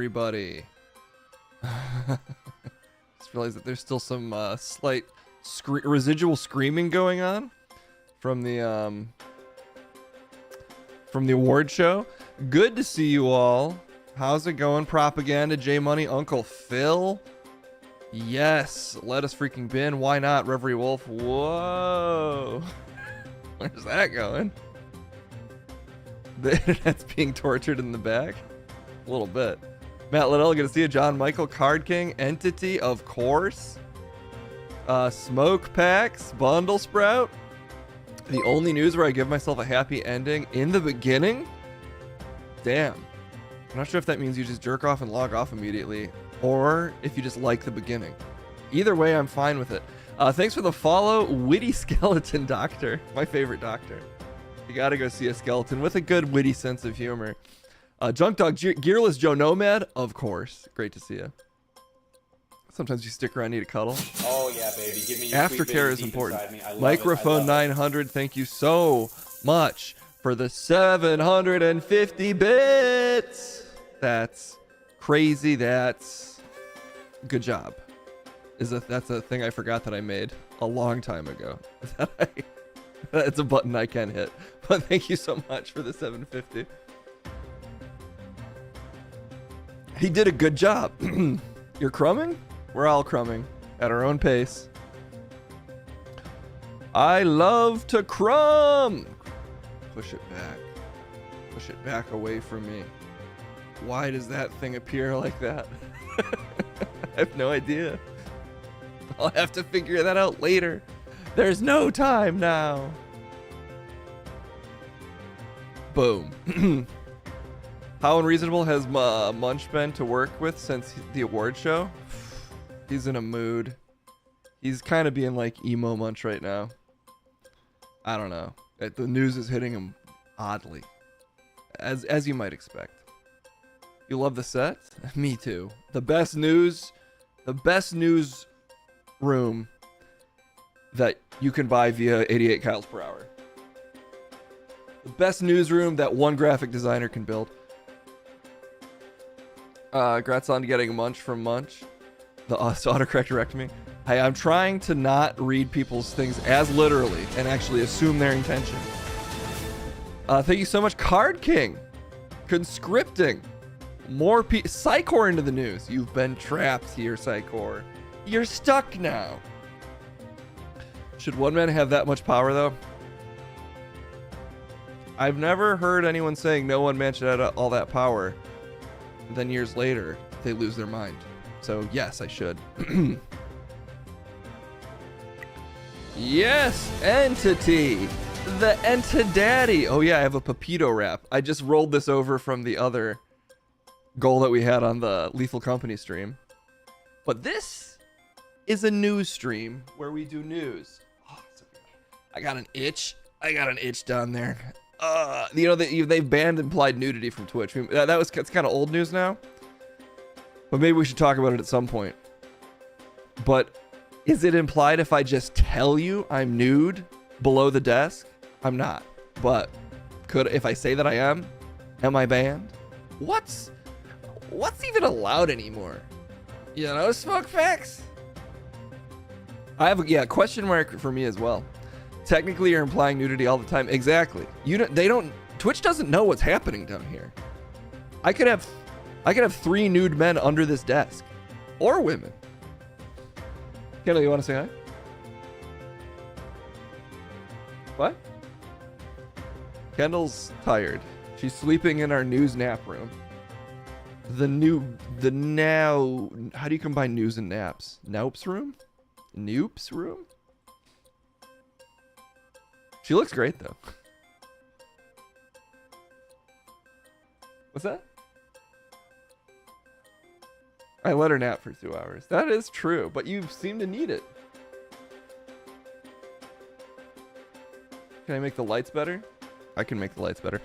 everybody. Just realized that there's still some slight residual screaming going on from the award show. Good to see you all. How's it going? Propaganda, J Money, Uncle Phil. Yes, let us freaking bin. Why not? Reverie Wolf. Whoa. Where's that going? The internet's being tortured in the back. A little bit. Matt Liddell, good to see you. John Michael, Card King, Entity, of course. Smoke Packs, Bundle Sprout. The only news where I give myself a happy ending in the beginning? Damn. I'm not sure if that means you just jerk off and log off immediately, or if you just like the beginning. Either way, I'm fine with it. Thanks for the follow, Witty Skeleton Doctor. My favorite doctor. You gotta go see a skeleton with a good witty sense of humor. Junk Dog, Gearless Joe Nomad, of course. Great to see you. Sometimes you stick around, need a cuddle. Oh yeah, baby. Give me your Aftercare is important. Microphone 900, thank you so much for the 750 bits. That's crazy. That's good job. That's a thing I forgot that I made a long time ago. That's a button I can hit. But thank you so much for the 750. He did a good job. You're crumbing? We're all crumbing at our own pace. I love to crumb. Push it back. Push it back away from me. Why does that thing appear like that? I have no idea. I'll have to figure that out later. There's no time now. Boom. How unreasonable has Munch been to work with since the award show? He's in a mood. He's kind of being like emo Munch right now. I don't know. The news is hitting him oddly, as you might expect. You love the set? Me too. The best news room that you can buy via 88 miles per hour. The best newsroom that one graphic designer can build. Congrats on getting Munch from Munch. The autocorrect directed me. Hey, I'm trying to not read people's things as literally and actually assume their intention. Thank you so much, Card King. Conscripting. More Psychor into the news. You've been trapped here, Psychor. You're stuck now. Should one man have that much power, though? I've never heard anyone saying no one man should have all that power. And then years later, they lose their mind. So yes, I should. Yes, Entity. The Entidaddy. Oh yeah, I have a Pepito wrap. I just rolled this over from the other goal that we had on the Lethal Company stream. But this is a news stream where we do news. Oh, so I got an itch. I got an itch down there. You know, they've banned implied nudity from Twitch. It's kind of old news now. But maybe we should talk about it at some point. But is it implied if I just tell you I'm nude below the desk? I'm not. But if I say that I am I banned? What's even allowed anymore? You know, Smoke Facts? I have a question mark for me as well. Technically, you're implying nudity all the time. Exactly. Twitch doesn't know what's happening down here. I could have 3 nude men under this desk, or women. Kendall, you want to say hi? What? Kendall's tired. She's sleeping in our news nap room. How do you combine news and naps? Noup's room? Noop's room? She looks great, though. What's that? I let her nap for 2 hours. That is true, but you seem to need it. Can I make the lights better? I can make the lights better.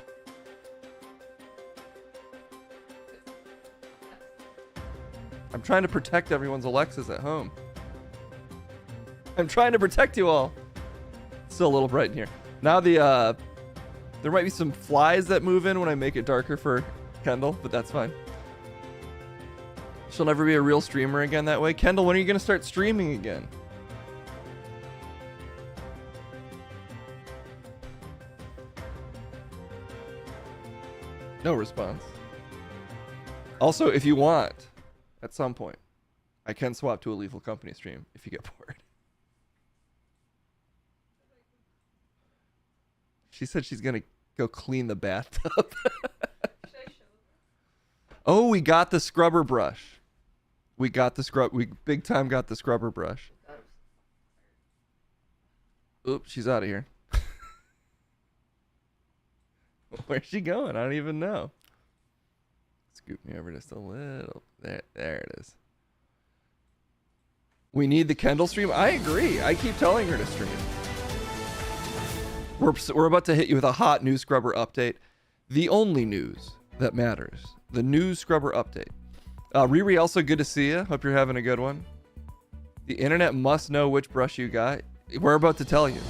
I'm trying to protect everyone's Alexas at home. I'm trying to protect you all. Still a little bright in here. Now there might be some flies that move in when I make it darker for Kendall, but that's fine. She'll never be a real streamer again that way. Kendall, when are you gonna start streaming again? No response. Also, if you want, at some point, I can swap to a Lethal Company stream if you get bored. She said she's gonna go clean the bathtub. Oh, we got the scrubber brush. We got the we big time got the scrubber brush. Oops, she's out of here. Where's she going? I don't even know. Scoop me over just a little. There it is. We need the Kendall stream. I agree. I keep telling her to stream. We're about to hit you with a hot new scrubber update. The only news that matters. The new scrubber update. Riri, also good to see you. Hope you're having a good one. The internet must know which brush you got. We're about to tell you.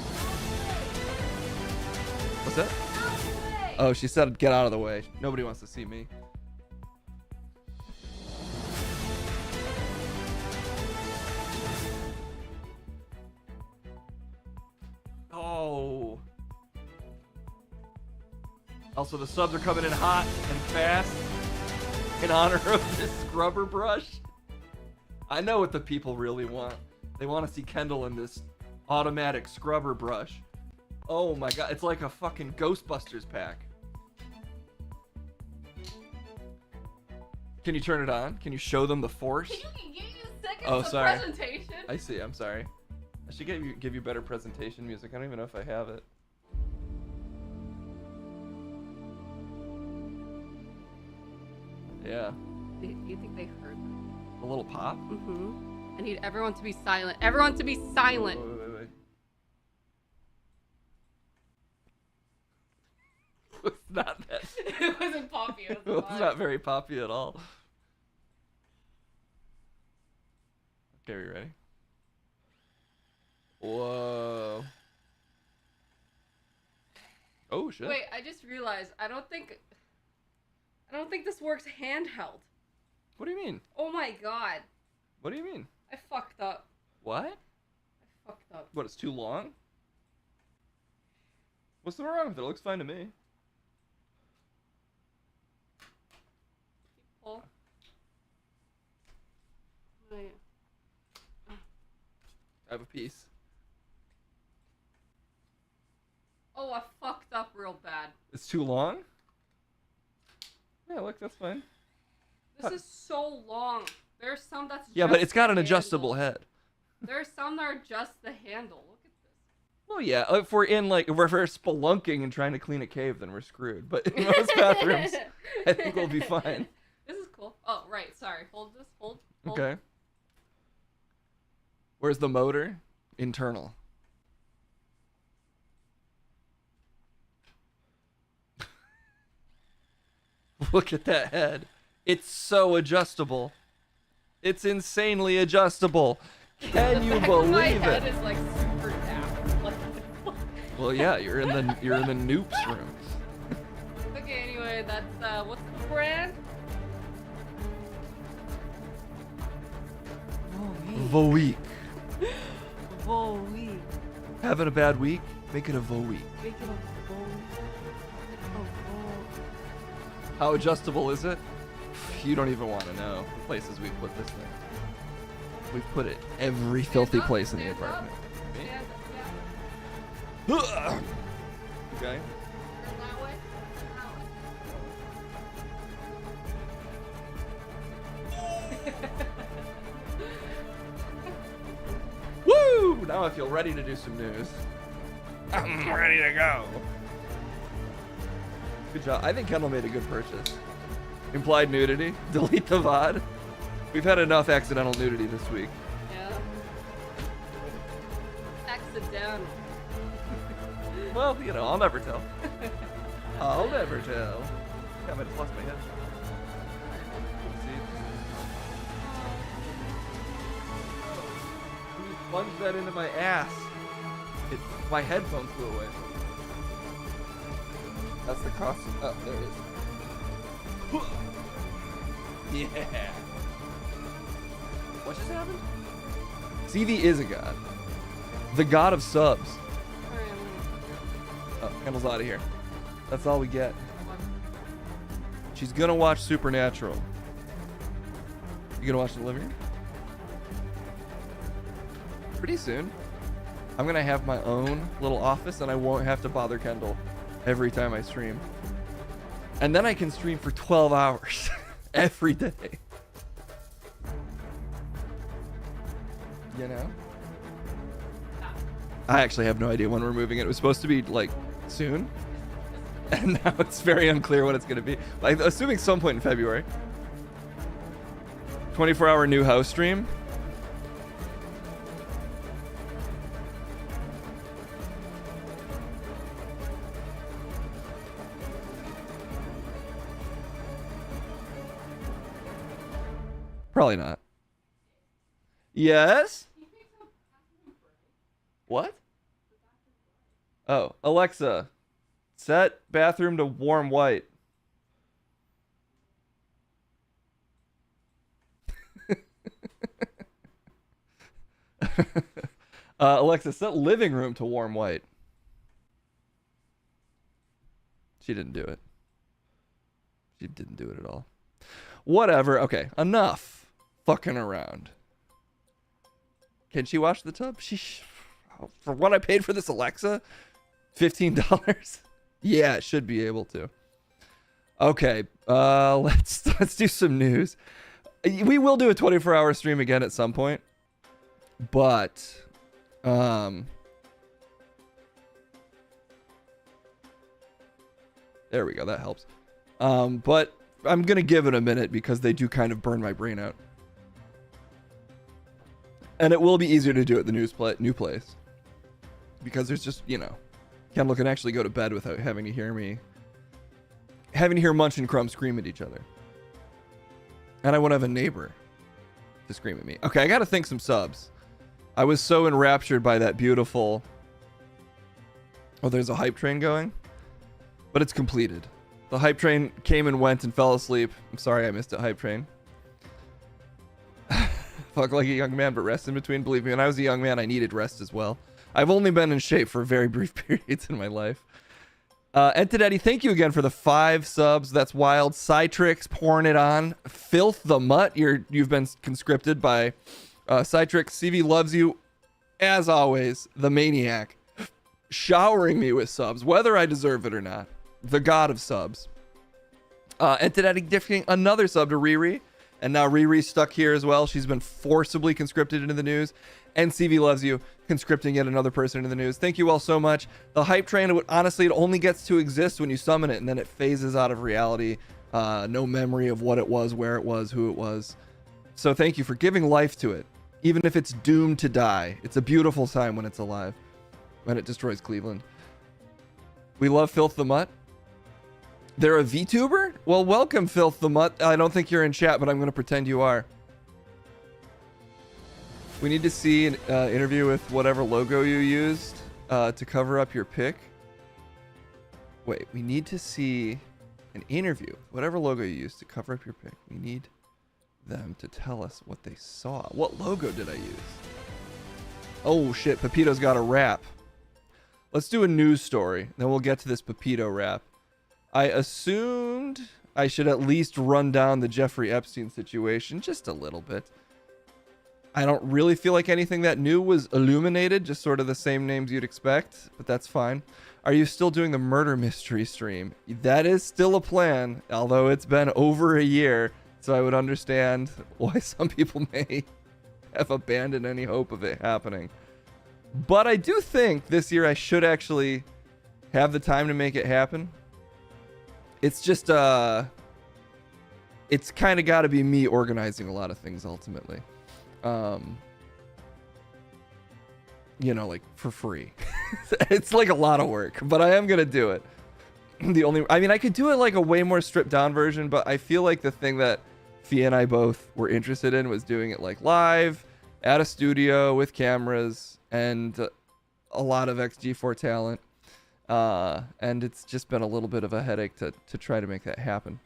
What's that? Oh, she said get out of the way. Nobody wants to see me. Oh. Also, the subs are coming in hot and fast in honor of this scrubber brush. I know what the people really want. They want to see Kendall in this automatic scrubber brush. Oh my god, it's like a fucking Ghostbusters pack. Can you turn it on? Can you show them the force? Can you give you seconds Oh, of sorry. presentation? I see, I'm sorry. I should give you better presentation music. I don't even know if I have it. Yeah. Do you think they heard that? A little pop? Mm-hmm. I need everyone to be silent. Everyone to be silent. Wait. It's not that. It wasn't poppy. It It was not very poppy at all. Okay, are you ready? Whoa. Oh shit. Wait, I just realized I don't think this works handheld. What do you mean? Oh my god. What do you mean? I fucked up. What? I fucked up. What, it's too long? What's wrong with it? It looks fine to me. Pull. Wait. I have a piece. Oh, I fucked up real bad. It's too long? Yeah, look, that's fine. This is so long. There's some that's Yeah, just but it's got an the adjustable handle. head. There's some that are just the handle. Look at this. Well, yeah, if we're spelunking and trying to clean a cave, then we're screwed. But in most bathrooms, I think we'll be fine. This is cool. Oh, right. Sorry. Hold this. Hold. Okay. Where's the motor? Internal. Look at that head. It's so adjustable. It's insanely adjustable. Can you My believe head it? is like super daft. What the fuck? Well, yeah, you're in the noops room. Okay. Anyway, that's what's the brand? Voweek. Voweek. Having a bad week? Make it a Voweek. Make it a Voweek. How adjustable is it? You don't even want to know the places we've put this thing. We've put it every filthy place in the apartment. Me? Yeah. Okay. That way. Woo! Now I feel ready to do some news. I'm ready to go. Good job. I think Kendall made a good purchase. Implied nudity. Delete the VOD. We've had enough accidental nudity this week. Yeah. Accidental. Well, you know, I'll never tell. I'll never tell. Yeah, I might have lost my head. Plunged that into my ass. My headphone flew away. That's the costume. Oh, there it is. Yeah. What just happened? CV is a god. The god of subs. Alright, I'm gonna... Oh, Kendall's out of here. That's all we get. She's gonna watch Supernatural. You gonna watch the living room? Pretty soon. I'm gonna have my own little office and I won't have to bother Kendall every time I stream. And then I can stream for 12 hours every day. You know? I actually have no idea when we're moving it. It was supposed to be like soon. And now it's very unclear when it's going to be. Like, assuming some point in February. 24-hour new house stream. Probably not. Yes? What? Oh, Alexa, set bathroom to warm white. Alexa, set living room to warm white. She didn't do it. She didn't do it at all. Whatever. Okay, enough fucking around. Can she wash the tub? For what I paid for this Alexa, $15. Yeah, it should be able to. Okay, let's do some news. We will do a 24-hour stream again at some point, but there we go. That helps. But I'm gonna give it a minute because they do kind of burn my brain out. And it will be easier to do at the new place. Because there's just, you know, Kendall can actually go to bed without having to hear Munch and Crumb scream at each other. And I won't have a neighbor to scream at me. Okay, I gotta think some subs. I was so enraptured by that beautiful... Oh, there's a hype train going? But it's completed. The hype train came and went and fell asleep. I'm sorry I missed it, hype train. Fuck like a young man, but rest in between. Believe me, when I was a young man, I needed rest as well. I've only been in shape for very brief periods in my life. Entidaddy, thank you again for the 5 subs. That's wild. Cytrix pouring it on. Filth the Mutt, you've been conscripted by Cytrix. CV loves you, as always, the maniac. Showering me with subs, whether I deserve it or not. The god of subs. Entidaddy gifting another sub to Riri. And now Riri's stuck here as well. She's been forcibly conscripted into the news. And CV loves you, conscripting yet another person into the news. Thank you all so much. The hype train, honestly, it only gets to exist when you summon it, and then it phases out of reality. No memory of what it was, where it was, who it was. So thank you for giving life to it. Even if it's doomed to die. It's a beautiful time when it's alive. When it destroys Cleveland. We love Filth the Mutt. They're a VTuber? Well, welcome, Filth the Mutt. I don't think you're in chat, but I'm going to pretend you are. We need to see an interview with whatever logo you used to cover up your pic. Wait, we need to see an interview. Whatever logo you used to cover up your pic. We need them to tell us what they saw. What logo did I use? Oh, shit. Pepito's got a rap. Let's do a news story. Then we'll get to this Pepito rap. I assumed I should at least run down the Jeffrey Epstein situation just a little bit. I don't really feel like anything that new was illuminated, just sort of the same names you'd expect, but that's fine. Are you still doing the murder mystery stream? That is still a plan, although it's been over a year, so I would understand why some people may have abandoned any hope of it happening. But I do think this year I should actually have the time to make it happen. It's just, it's kind of got to be me organizing a lot of things ultimately. You know, like for free. It's like a lot of work, but I am going to do it. I mean, I could do it like a way more stripped down version, but I feel like the thing that Fia and I both were interested in was doing it like live at a studio with cameras and a lot of XG4 talent. And it's just been a little bit of a headache to try to make that happen.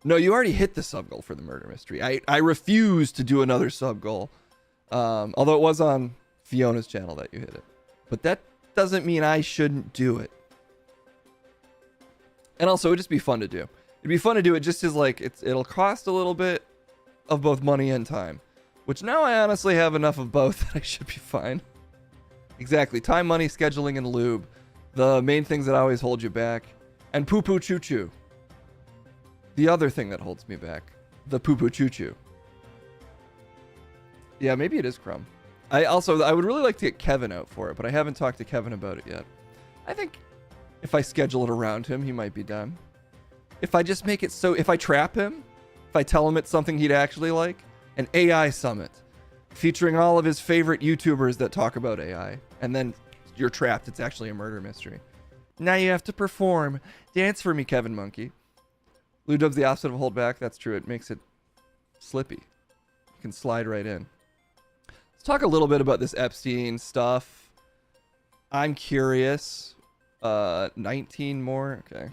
No, you already hit the sub goal for the murder mystery. I refuse to do another sub goal. Although it was on Fiona's channel that you hit it. But that doesn't mean I shouldn't do it. And also, it would just be fun to do. It'd be fun to do it just as, like, it'll cost a little bit of both money and time. Which now I honestly have enough of both that I should be fine. Exactly. Time, money, scheduling, and lube. The main things that always hold you back. And poo-poo choo-choo. The other thing that holds me back. The poo-poo choo-choo. Yeah, maybe it is Crumb. I would really like to get Kevin out for it, but I haven't talked to Kevin about it yet. I think if I schedule it around him, he might be done. If I just make it so, if I trap him, if I tell him it's something he'd actually like, an AI summit featuring all of his favorite YouTubers that talk about AI, and then you're trapped. It's actually a murder mystery. Now you have to perform. Dance for me, Kevin Monkey. Blue Dub's the opposite of hold back. That's true. It makes it slippy. You can slide right in. Let's talk a little bit about this Epstein stuff. I'm curious. 19 more. Okay.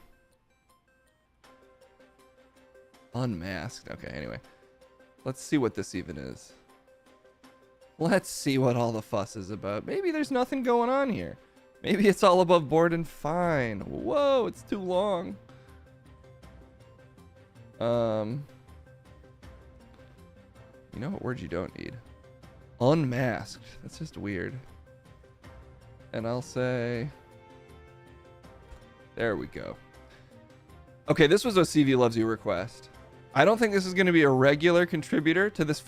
Unmasked. Okay, anyway. Let's see what this even is. Let's see what all the fuss is about. Maybe there's nothing going on here. Maybe it's all above board and fine. Whoa, it's too long. You know what word you don't need? Unmasked. That's just weird. And I'll say... There we go. Okay, this was a CV Loves You request. I don't think this is going to be a regular contributor to this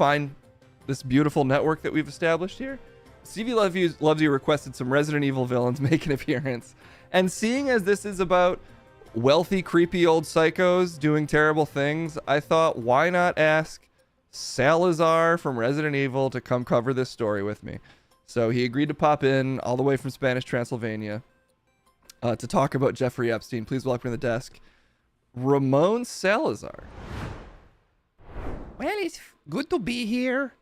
beautiful network that we've established here. CV Loves You requested some Resident Evil villains make an appearance. And seeing as this is about wealthy, creepy old psychos doing terrible things, I thought, why not ask Salazar from Resident Evil to come cover this story with me? So he agreed to pop in all the way from Spanish Transylvania to talk about Jeffrey Epstein. Please welcome to the desk, Ramon Salazar. Well, it's good to be here.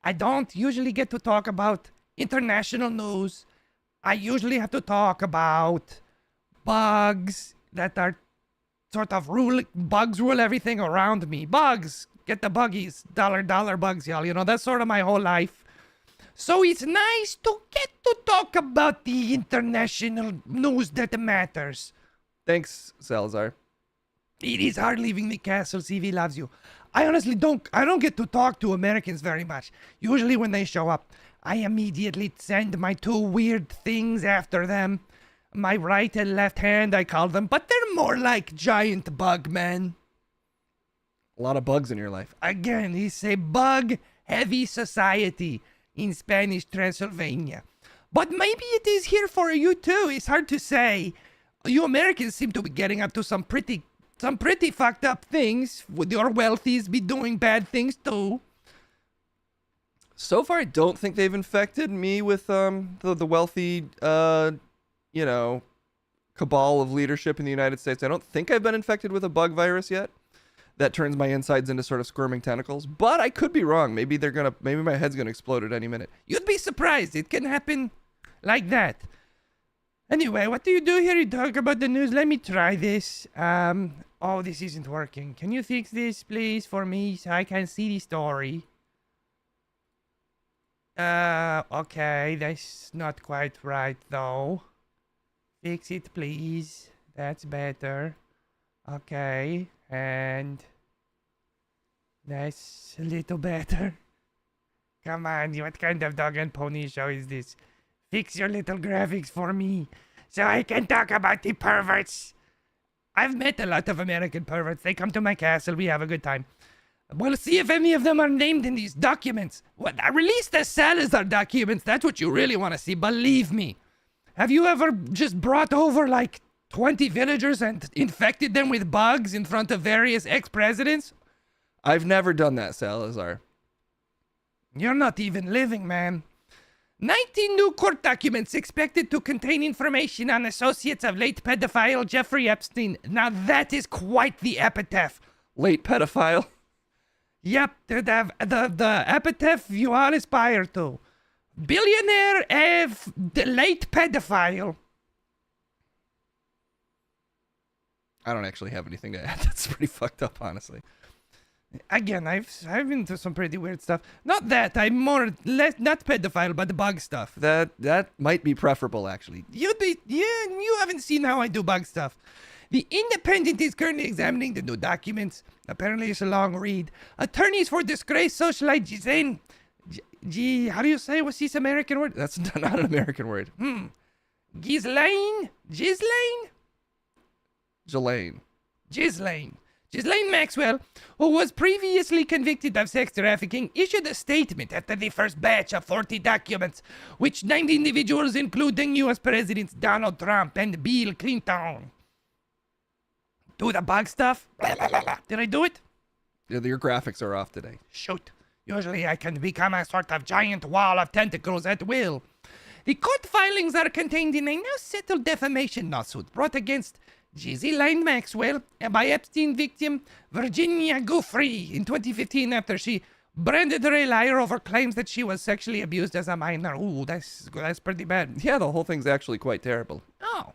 I don't usually get to talk about international news. I usually have to talk about bugs that are sort of bugs rule everything around me. Bugs, get the buggies, dollar bugs, y'all. You know, that's sort of my whole life. So it's nice to get to talk about the international news that matters. Thanks, Salazar. It is hard leaving the castle. CV Loves You. I honestly don't get to talk to Americans very much. Usually when they show up, I immediately send my two weird things after them. My right and left hand, I call them, but they're more like giant bug men. A lot of bugs in your life. Again, it's a bug-heavy society in Spanish Transylvania. But maybe it is here for you too. It's hard to say. You Americans seem to be getting up to some pretty fucked up things. Would your wealthies be doing bad things too? So far, I don't think they've infected me with the wealthy, you know, cabal of leadership in the United States. I don't think I've been infected with a bug virus yet that turns my insides into sort of squirming tentacles. But I could be wrong. Maybe my head's gonna explode at any minute. You'd be surprised. It can happen like that. Anyway, what do you do here? You talk about the news. Let me try this. Oh, this isn't working. Can you fix this, please, for me, so I can see the story? Okay, that's not quite right, though. Fix it, please. That's better. Okay, and that's a little better. Come on, what kind of dog and pony show is this? Fix your little graphics for me, so I can talk about the perverts. I've met a lot of American perverts. They come to my castle. We have a good time. We'll see if any of them are named in these documents. What? I released the Salazar documents. That's what you really want to see. Believe me. Have you ever just brought over like 20 villagers and infected them with bugs in front of various ex-presidents? I've never done that, Salazar. You're not even living, man. 19 new court documents expected to contain information on associates of late pedophile Jeffrey Epstein. Now that is quite the epitaph. Late pedophile? Yep, the epitaph you all aspire to. Billionaire the late pedophile. I don't actually have anything to add. That's pretty fucked up, honestly. Again, I've been through some pretty weird stuff. Not that I'm not pedophile, but the bug stuff. That might be preferable, actually. You haven't seen how I do bug stuff. The Independent is currently examining the new documents. Apparently, it's a long read. Attorneys for disgraced socialite how do you say? What's this American word? That's not an American word. Ghislaine Maxwell, who was previously convicted of sex trafficking, issued a statement after the first batch of 40 documents, which named individuals including U.S. Presidents Donald Trump and Bill Clinton. Do the bug stuff? Did I do it? Yeah, your graphics are off today. Shoot. Usually I can become a sort of giant wall of tentacles at will. The court filings are contained in a now settled defamation lawsuit brought against Ghislaine Maxwell by Epstein victim Virginia Giuffre in 2015 after she branded her a liar over claims that she was sexually abused as a minor. Ooh, that's pretty bad. Yeah, the whole thing's actually quite terrible. Oh.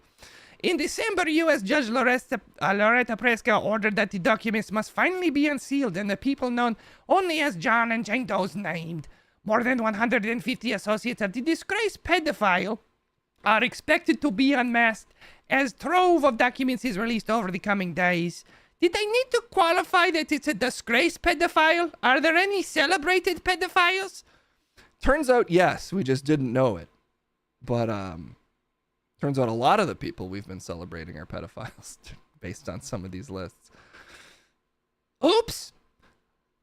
In December, U.S. Judge Loretta Preska ordered that the documents must finally be unsealed and the people known only as John and Jane Doe's named. More than 150 associates of the disgraced pedophile are expected to be unmasked as trove of documents is released over the coming days. Did I need to qualify that it's a disgraced pedophile? Are there any celebrated pedophiles? Turns out, yes, we just didn't know it. But, turns out a lot of the people we've been celebrating are pedophiles based on some of these lists. Oops!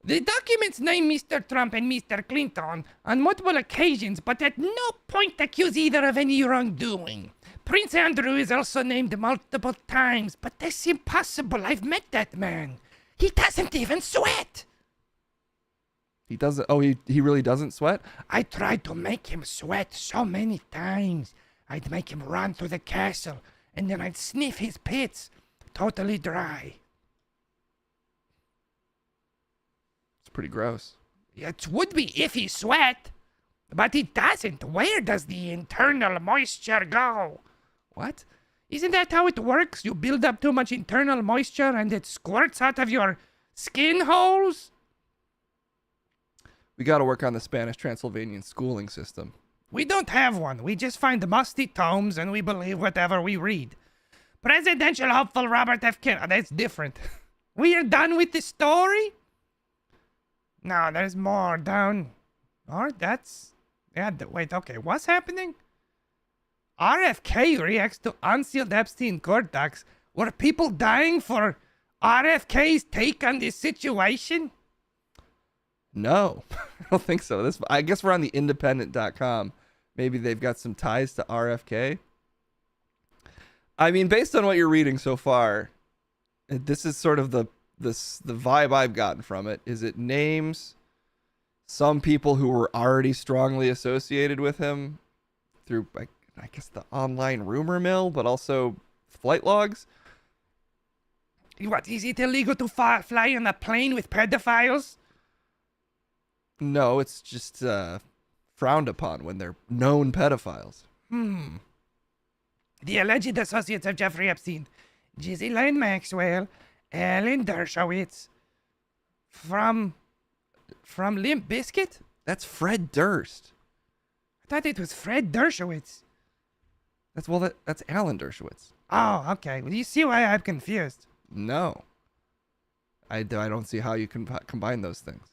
The documents name Mr. Trump and Mr. Clinton on multiple occasions, but at no point accuse either of any wrongdoing. Prince Andrew is also named multiple times, but that's impossible. I've met that man. He doesn't even sweat. He doesn't? Oh, he really doesn't sweat? I tried to make him sweat so many times. I'd make him run through the castle, and then I'd sniff his pits, totally dry. It's pretty gross. It would be if he sweat, but he doesn't. Where does the internal moisture go? What? Isn't that how it works? You build up too much internal moisture and it squirts out of your skin holes? We gotta work on the Spanish Transylvanian schooling system. We don't have one. We just find musty tomes and we believe whatever we read. Presidential hopeful Robert F. Kennedy. That's different. We are done with the story? No, there's more down. Or that's... Yeah, wait, okay. What's happening? RFK reacts to unsealed Epstein court docs. Were people dying for RFK's take on this situation? No, I don't think so. I guess we're on the independent.com. Maybe they've got some ties to RFK. I mean, based on what you're reading so far, this is sort of the vibe I've gotten from it. Is it names some people who were already strongly associated with him through, I guess, the online rumor mill, but also flight logs? What, is it illegal to fly on a plane with pedophiles? No, it's just frowned upon when they're known pedophiles. The alleged associates of Jeffrey Epstein, Ghislaine Maxwell, Ellen Dershowitz, from Limp Bizkit? That's Fred Durst. I thought it was Fred Dershowitz. That's Alan Dershowitz. Oh, okay. Well, you see why I'm confused? No. I don't see how you can combine those things.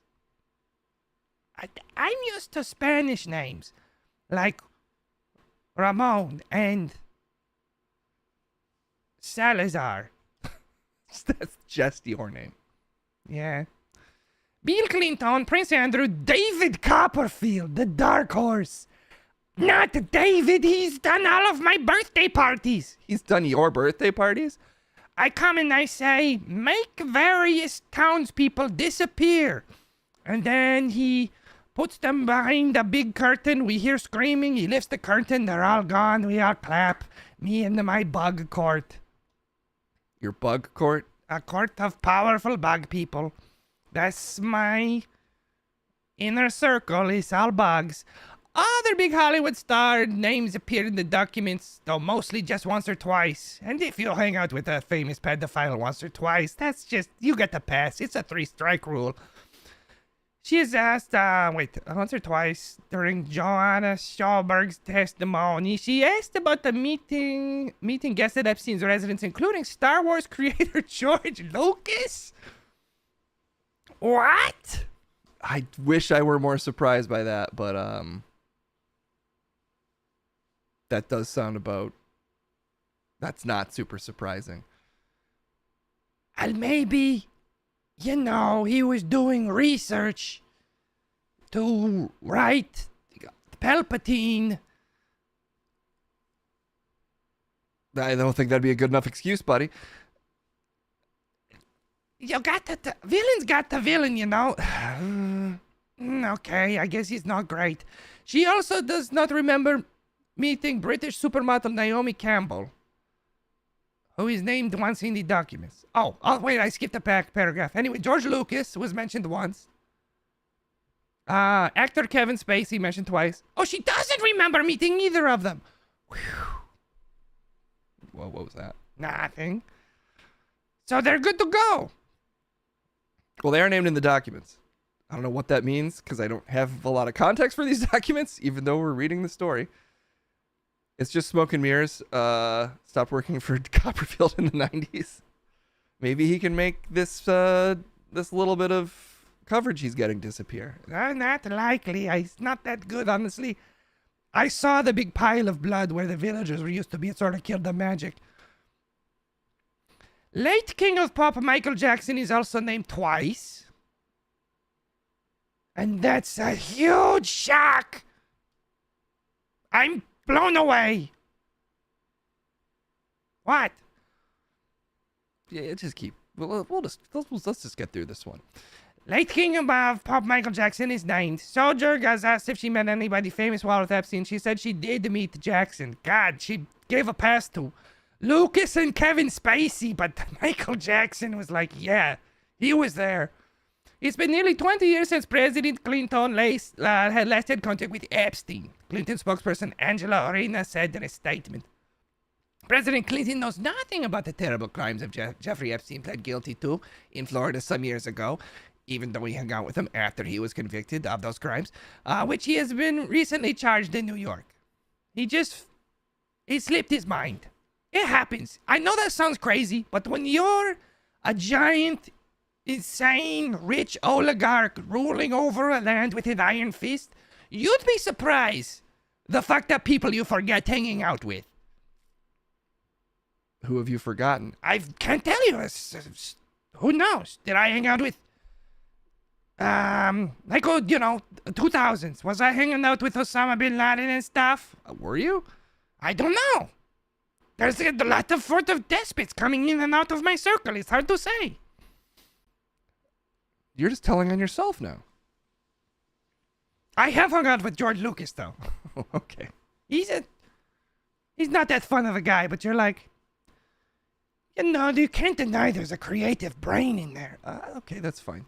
I'm used to Spanish names, like Ramon and Salazar. That's just your name. Yeah. Bill Clinton, Prince Andrew, David Copperfield, the dark horse. Not David, he's done all of my birthday parties. He's done your birthday parties? I come and I say, make various townspeople disappear. And then he puts them behind a big curtain. We hear screaming. He lifts the curtain. They're all gone. We all clap. Me and my bug court. Your bug court? A court of powerful bug people. That's my inner circle. It's all bugs. other big Hollywood star names appear in the documents, though mostly just once or twice. And if you hang out with a famous pedophile once or twice, that's just, you get the pass. It's a 3-strike rule. She is asked, once or twice during Joanna Schauberg's testimony, she asked about the meeting guests at Epstein's residence, including Star Wars creator George Lucas. What? I wish I were more surprised by that, but that does sound about. That's not super surprising. And maybe, he was doing research to write Palpatine. I don't think that'd be a good enough excuse, buddy. You got the villain's got the villain, Okay, I guess he's not great. She also does not remember meeting British supermodel Naomi Campbell, who is named once in the documents. Oh, wait, I skipped a paragraph. Anyway, George Lucas was mentioned once. Actor Kevin Spacey mentioned twice. Oh, she doesn't remember meeting either of them. Whew. Whoa, what was that? Nothing. So they're good to go. Well, they are named in the documents. I don't know what that means because I don't have a lot of context for these documents, even though we're reading the story. It's just smoke and mirrors. Stopped working for Copperfield in the 90s. Maybe he can make this little bit of coverage he's getting disappear. Not likely. It's not that good, honestly. I saw the big pile of blood where the villagers were used to be. It sort of killed the magic. Late King of Pop Michael Jackson is also named twice. And that's a huge shock. I'm blown away. What? Yeah, just keep. Let's just get through this one. Late King of Pop Michael Jackson is named. Sojourn was asked if she met anybody famous while with Epstein. She said she did meet Jackson. God, she gave a pass to Lucas and Kevin Spacey, but Michael Jackson was like, yeah, he was there. It's been nearly 20 years since President Clinton had last had contact with Epstein. Clinton spokesperson Angela Arena said in a statement, President Clinton knows nothing about the terrible crimes of Jeffrey Epstein pled guilty to in Florida some years ago, even though he hung out with him after he was convicted of those crimes, which he has been recently charged in New York. He slipped his mind. It happens. I know that sounds crazy, but when you're a giant, insane, rich oligarch ruling over a land with an iron fist, you'd be surprised the fact that people you forget hanging out with. Who have you forgotten? I can't tell you. Who knows? Did I hang out with 2000s. Was I hanging out with Osama bin Laden and stuff? Were you? I don't know. There's a lot of sort of despots coming in and out of my circle. It's hard to say. You're just telling on yourself now. I have hung out with George Lucas, though. Okay. He's not that fun of a guy, but you're like, you can't deny there's a creative brain in there. Okay, that's fine.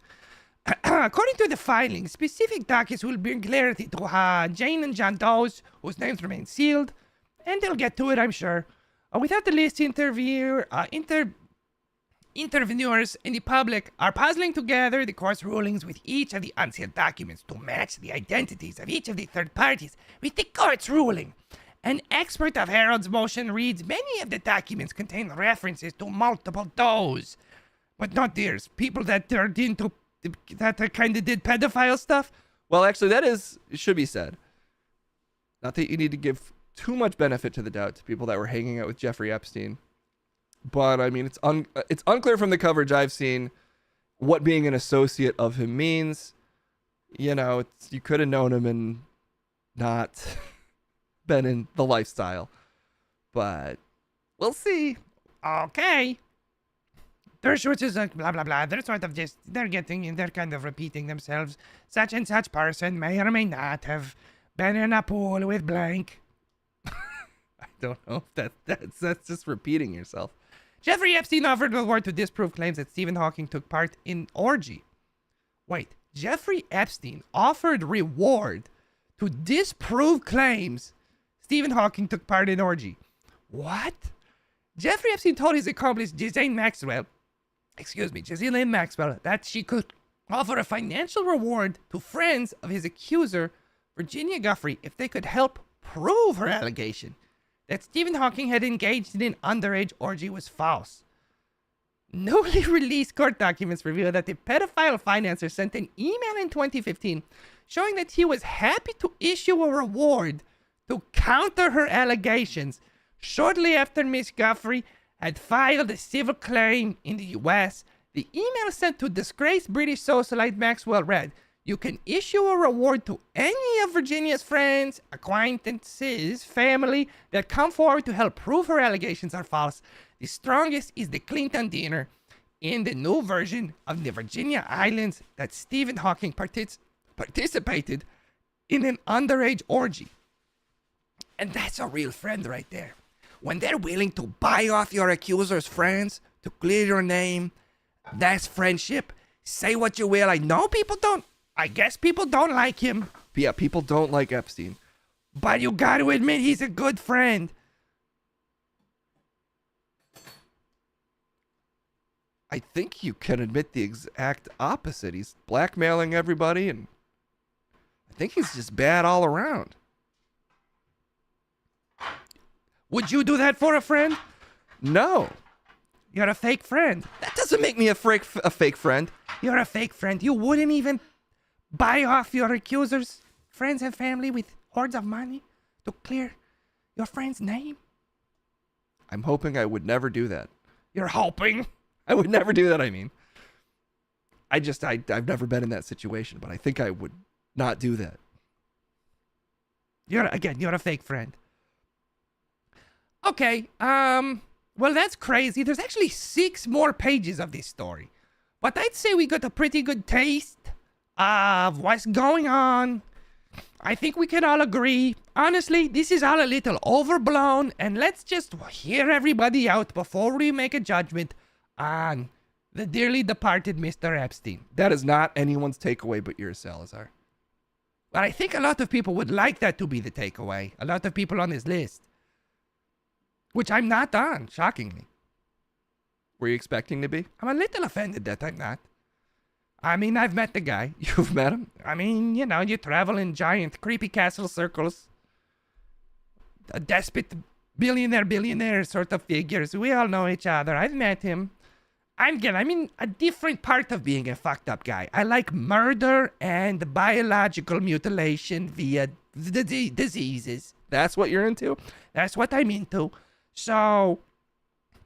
According to the filing, specific documents will bring clarity to Jane and John Doe's, whose names remain sealed, and they'll get to it, I'm sure. Without the list, interviewers and the public are puzzling together the court's rulings with each of the unsealed documents to match the identities of each of the third parties with the court's ruling. An expert of Harold's motion reads many of the documents contain references to multiple Does, but not theirs. People that are into that kind of did pedophile stuff. Well, actually, should be said. Not that you need to give too much benefit to the doubt to people that were hanging out with Jeffrey Epstein. But, I mean, it's unclear from the coverage I've seen what being an associate of him means. You could have known him and not been in the lifestyle. But we'll see. Okay. Their which is like blah, blah, blah. They're sort of they're kind of repeating themselves. Such and such person may or may not have been in a pool with blank. I don't know if that's just repeating yourself. Jeffrey Epstein offered reward to disprove claims that Stephen Hawking took part in orgy. Wait, Jeffrey Epstein offered reward to disprove claims Stephen Hawking took part in an orgy. What? Jeffrey Epstein told his accomplice Ghislaine Maxwell, that she could offer a financial reward to friends of his accuser, Virginia Giuffre, if they could help prove her allegation that Stephen Hawking had engaged in an underage orgy was false. Newly released court documents reveal that the pedophile financier sent an email in 2015 showing that he was happy to issue a reward to counter her allegations shortly after Miss Giuffre had filed a civil claim in the U.S. The email sent to disgraced British socialite Maxwell read, "You can issue a reward to any of Virginia's friends, acquaintances, family that come forward to help prove her allegations are false. The strongest is the Clinton dinner in the new version of the Virginia Islands that Stephen Hawking participated in an underage orgy." And that's a real friend right there. When they're willing to buy off your accuser's friends to clear your name, that's friendship. Say what you will. I guess people don't like him. Yeah, people don't like Epstein. But you got to admit he's a good friend. I think you can admit the exact opposite. He's blackmailing everybody, and I think he's just bad all around. Would you do that for a friend? No. You're a fake friend. That doesn't make me a fake friend. You're a fake friend. You wouldn't even buy off your accusers, friends and family with hordes of money to clear your friend's name? I'm hoping I would never do that. You're hoping? I would never do that, I mean. I've never been in that situation, but I think I would not do that. You're a fake friend. Okay, well, that's crazy. There's actually 6 more pages of this story. But I'd say we got a pretty good taste of what's going on. I think we can all agree. Honestly, this is all a little overblown, and let's just hear everybody out before we make a judgment on the dearly departed Mr. Epstein. That is not anyone's takeaway but yours, Salazar. But I think a lot of people would like that to be the takeaway. A lot of people on this list. Which I'm not on, shockingly. Were you expecting to be? I'm a little offended that I'm not. I mean, I've met the guy. You've met him? I mean, you know, you travel in giant, creepy castle circles. A despot, billionaire sort of figures. We all know each other. I've met him. I'm in a different part of being a fucked up guy. I like murder and biological mutilation via diseases. That's what you're into? That's what I'm into. So,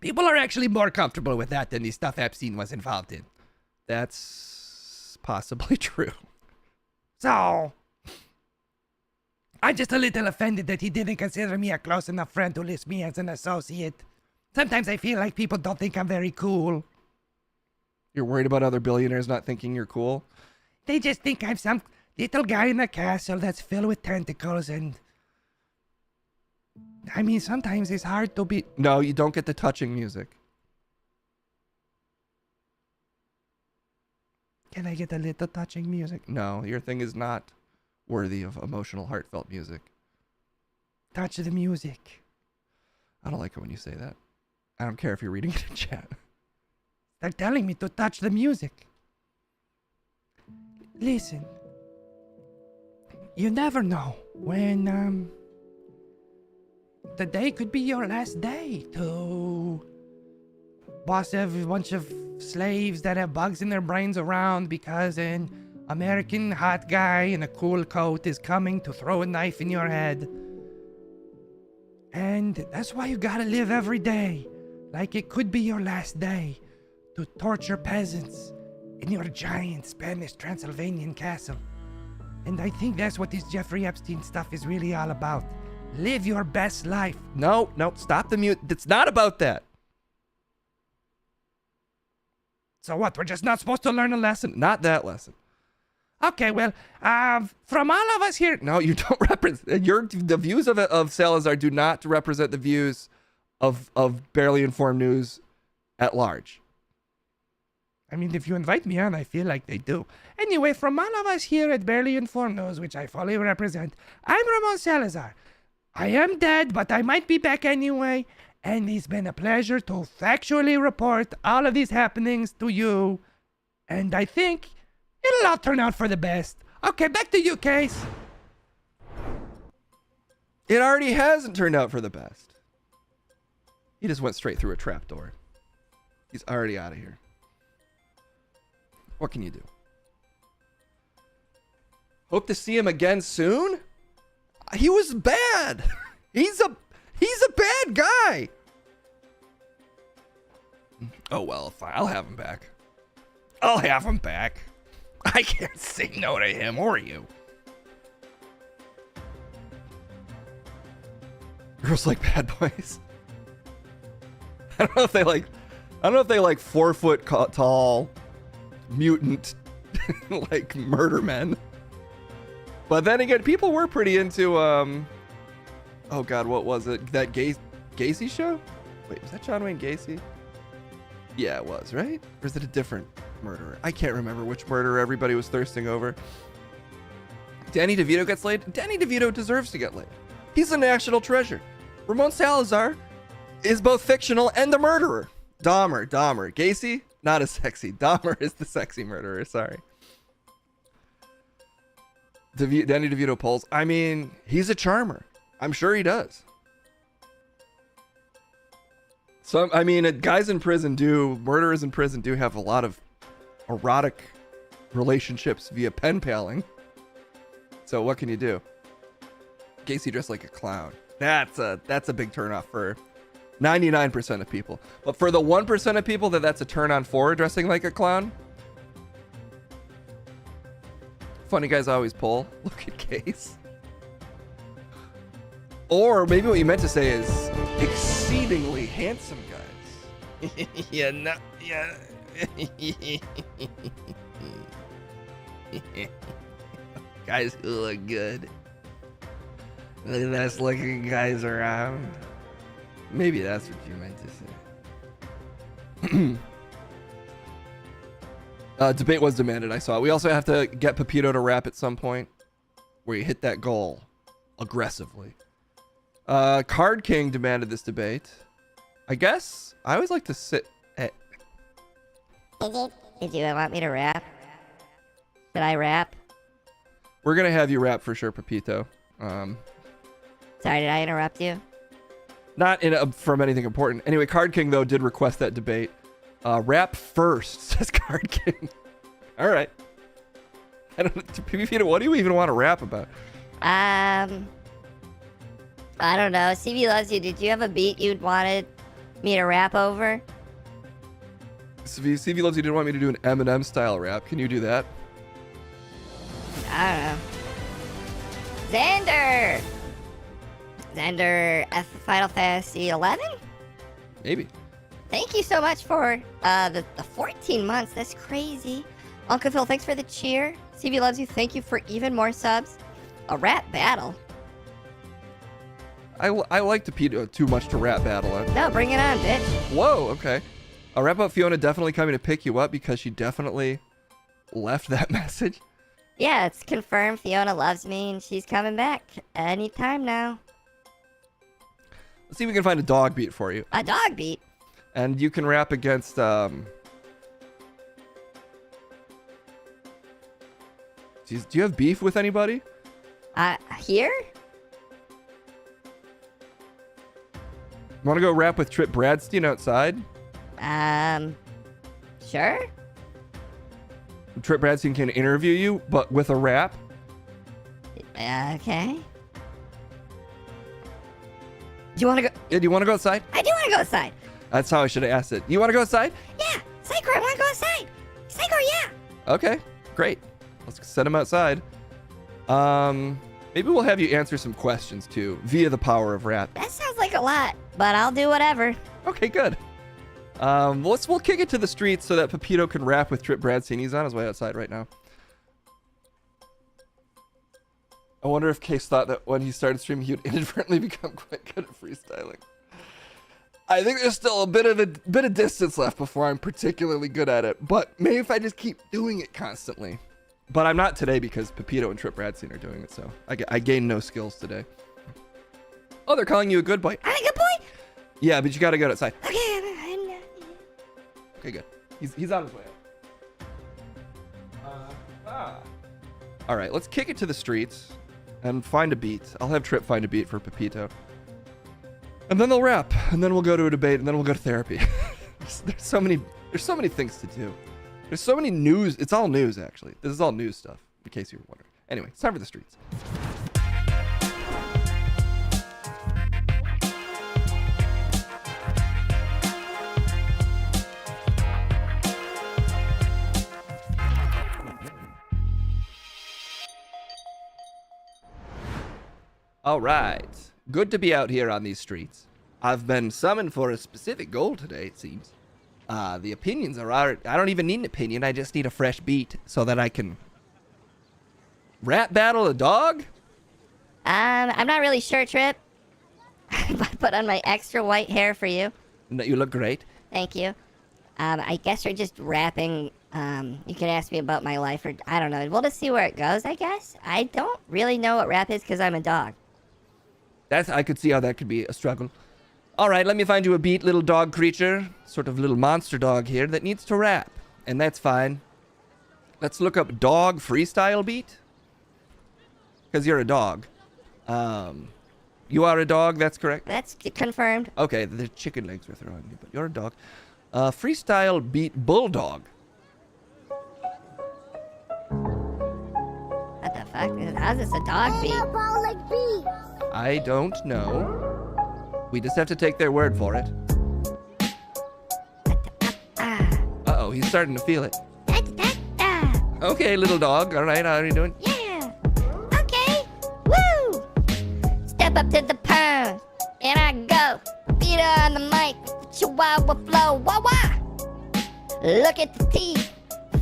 people are actually more comfortable with that than the stuff Epstein was involved in. That's possibly true. So, I'm just a little offended that he didn't consider me a close enough friend to list me as an associate. Sometimes I feel like people don't think I'm very cool. You're worried about other billionaires not thinking you're cool? They just think I'm some little guy in a castle that's filled with tentacles and... I mean, sometimes it's hard to be... No, you don't get the touching music. Can I get a little touching music? No, your thing is not worthy of emotional, heartfelt music. Touch the music. I don't like it when you say that. I don't care if you're reading it in chat. They're telling me to touch the music. Listen. You never know when, the day could be your last day to boss a bunch of slaves that have bugs in their brains around because an American hot guy in a cool coat is coming to throw a knife in your head. And that's why you gotta live every day like it could be your last day to torture peasants in your giant Spanish Transylvanian castle. And I think that's what this Jeffrey Epstein stuff is really all about. Live your best life. No, stop the mute. It's not about that. So what, we're just not supposed to learn a lesson? Not that lesson. Okay, well, from all of us here... No, you don't represent... The views of Salazar do not represent the views of Barely Informed News at large. I mean, if you invite me on, I feel like they do. Anyway, from all of us here at Barely Informed News, which I fully represent, I'm Ramon Salazar. I am dead, but I might be back anyway, and it's been a pleasure to factually report all of these happenings to you, and I think it'll all turn out for the best. Okay, back to you, Case. It already hasn't turned out for the best. He just went straight through a trapdoor. He's already out of here. What can you do? Hope to see him again soon? He was bad. He's a bad guy. Oh well, fine. I'll have him back. I'll have him back. I can't say no to him or you. Girls like bad boys. I don't know if they like 4 foot tall mutant like murder men. But then again, people were pretty into oh god, what was it? That Gacy show? Wait, was that John Wayne Gacy? Yeah, it was, right? Or is it a different murderer? I can't remember which murderer everybody was thirsting over. Danny DeVito gets laid? Danny DeVito deserves to get laid. He's a national treasure. Ramon Salazar is both fictional and the murderer. Dahmer. Gacy? Not as sexy. Dahmer is the sexy murderer, sorry. Danny DeVito polls. I mean, he's a charmer. I'm sure he does. So, I mean, murderers in prison do have a lot of erotic relationships via pen paling. So what can you do? Gacy dressed like a clown. That's a big turnoff for 99% of people. But for the 1% of people that's a turn on for dressing like a clown, funny guys always pull. Look at Case. Or maybe what you meant to say is exceedingly handsome guys. Yeah. Guys who look good. The best looking guys around. Maybe that's what you meant to say. Debate was demanded, I saw. We also have to get Pepito to rap at some point where you hit that goal aggressively. Card King demanded this debate. I guess I always like to sit at... Did you want me to rap? Should I rap? We're gonna have you rap for sure, Pepito. Sorry, did I interrupt you? Not from anything important. Anyway, Card King, though, did request that debate. Rap first, says Card King. All right. I don't. Pepito, what do you even want to rap about? I don't know. CB loves you. Did you have a beat you'd wanted me to rap over? CV loves you didn't want me to do an Eminem style rap. Can you do that? I don't know. Xander F Final Fantasy 11? Maybe. Thank you so much for the 14 months. That's crazy. Uncle Phil, thanks for the cheer. CB loves you. Thank you for even more subs. A rap battle. I like Pepito too much to rap battle on. No, bring it on, bitch. Whoa, okay. A rap about Fiona definitely coming to pick you up because she definitely left that message. Yeah, it's confirmed. Fiona loves me and she's coming back anytime now. Let's see if we can find a dog beat for you. A dog beat? And you can rap against, do you have beef with anybody? Here? Want to go rap with Trip Bradstein outside? Sure. Trip Bradstein can interview you, but with a rap? Okay. Do you want to go? Yeah, do you want to go outside? I do want to go outside. That's how I should have asked it. You want to go outside? Yeah, Psycho, I want to go outside. Psycho, yeah. Okay, great. Let's send him outside. Maybe we'll have you answer some questions too, via the power of rap. That sounds like a lot, but I'll do whatever. Okay, good. We'll kick it to the streets so that Pepito can rap with Trip Bradstein. He's on his way outside right now. I wonder if Case thought that when he started streaming, he would inadvertently become quite good at freestyling. I think there's still a bit of distance left before I'm particularly good at it, but maybe if I just keep doing it constantly. But I'm not today because Pepito and Trip Radstein are doing it, so I gained no skills today. Oh, they're calling you a good boy. I'm a good boy. Yeah, but you gotta go outside. Okay, Okay, good. He's on his way out. All right, let's kick it to the streets and find a beat. I'll have Trip find a beat for Pepito. And then they'll rap, and then we'll go to a debate, and then we'll go to therapy. there's so many things to do. There's so many news. It's all news, actually. This is all news stuff, in case you were wondering. Anyway, it's time for the streets. All right. Good to be out here on these streets. I've been summoned for a specific goal today, it seems. The opinions are I don't even need an opinion. I just need a fresh beat so that I can rap battle a dog. I'm not really sure, Trip. I put on my extra white hair for you. No, you look great. Thank you. I guess you're just rapping. You can ask me about my life, or I don't know. We'll just see where it goes, I guess. I don't really know what rap is because I'm a dog. I could see how that could be a struggle. All right, let me find you a beat, little dog creature, sort of little monster dog here that needs to rap, and that's fine. Let's look up dog freestyle beat, because you're a dog. You are a dog, that's correct? That's confirmed. Okay, the chicken legs were throwing me, but you're a dog. Freestyle beat bulldog. What the fuck? How's this a dog beat? I don't know. We just have to take their word for it. Uh-oh, he's starting to feel it. Okay, little dog. All right, how are you doing? Yeah. Okay. Woo! Step up to the pound, and I go. Beat on the mic, Chihuahua flow. Wah wah. Look at the teeth.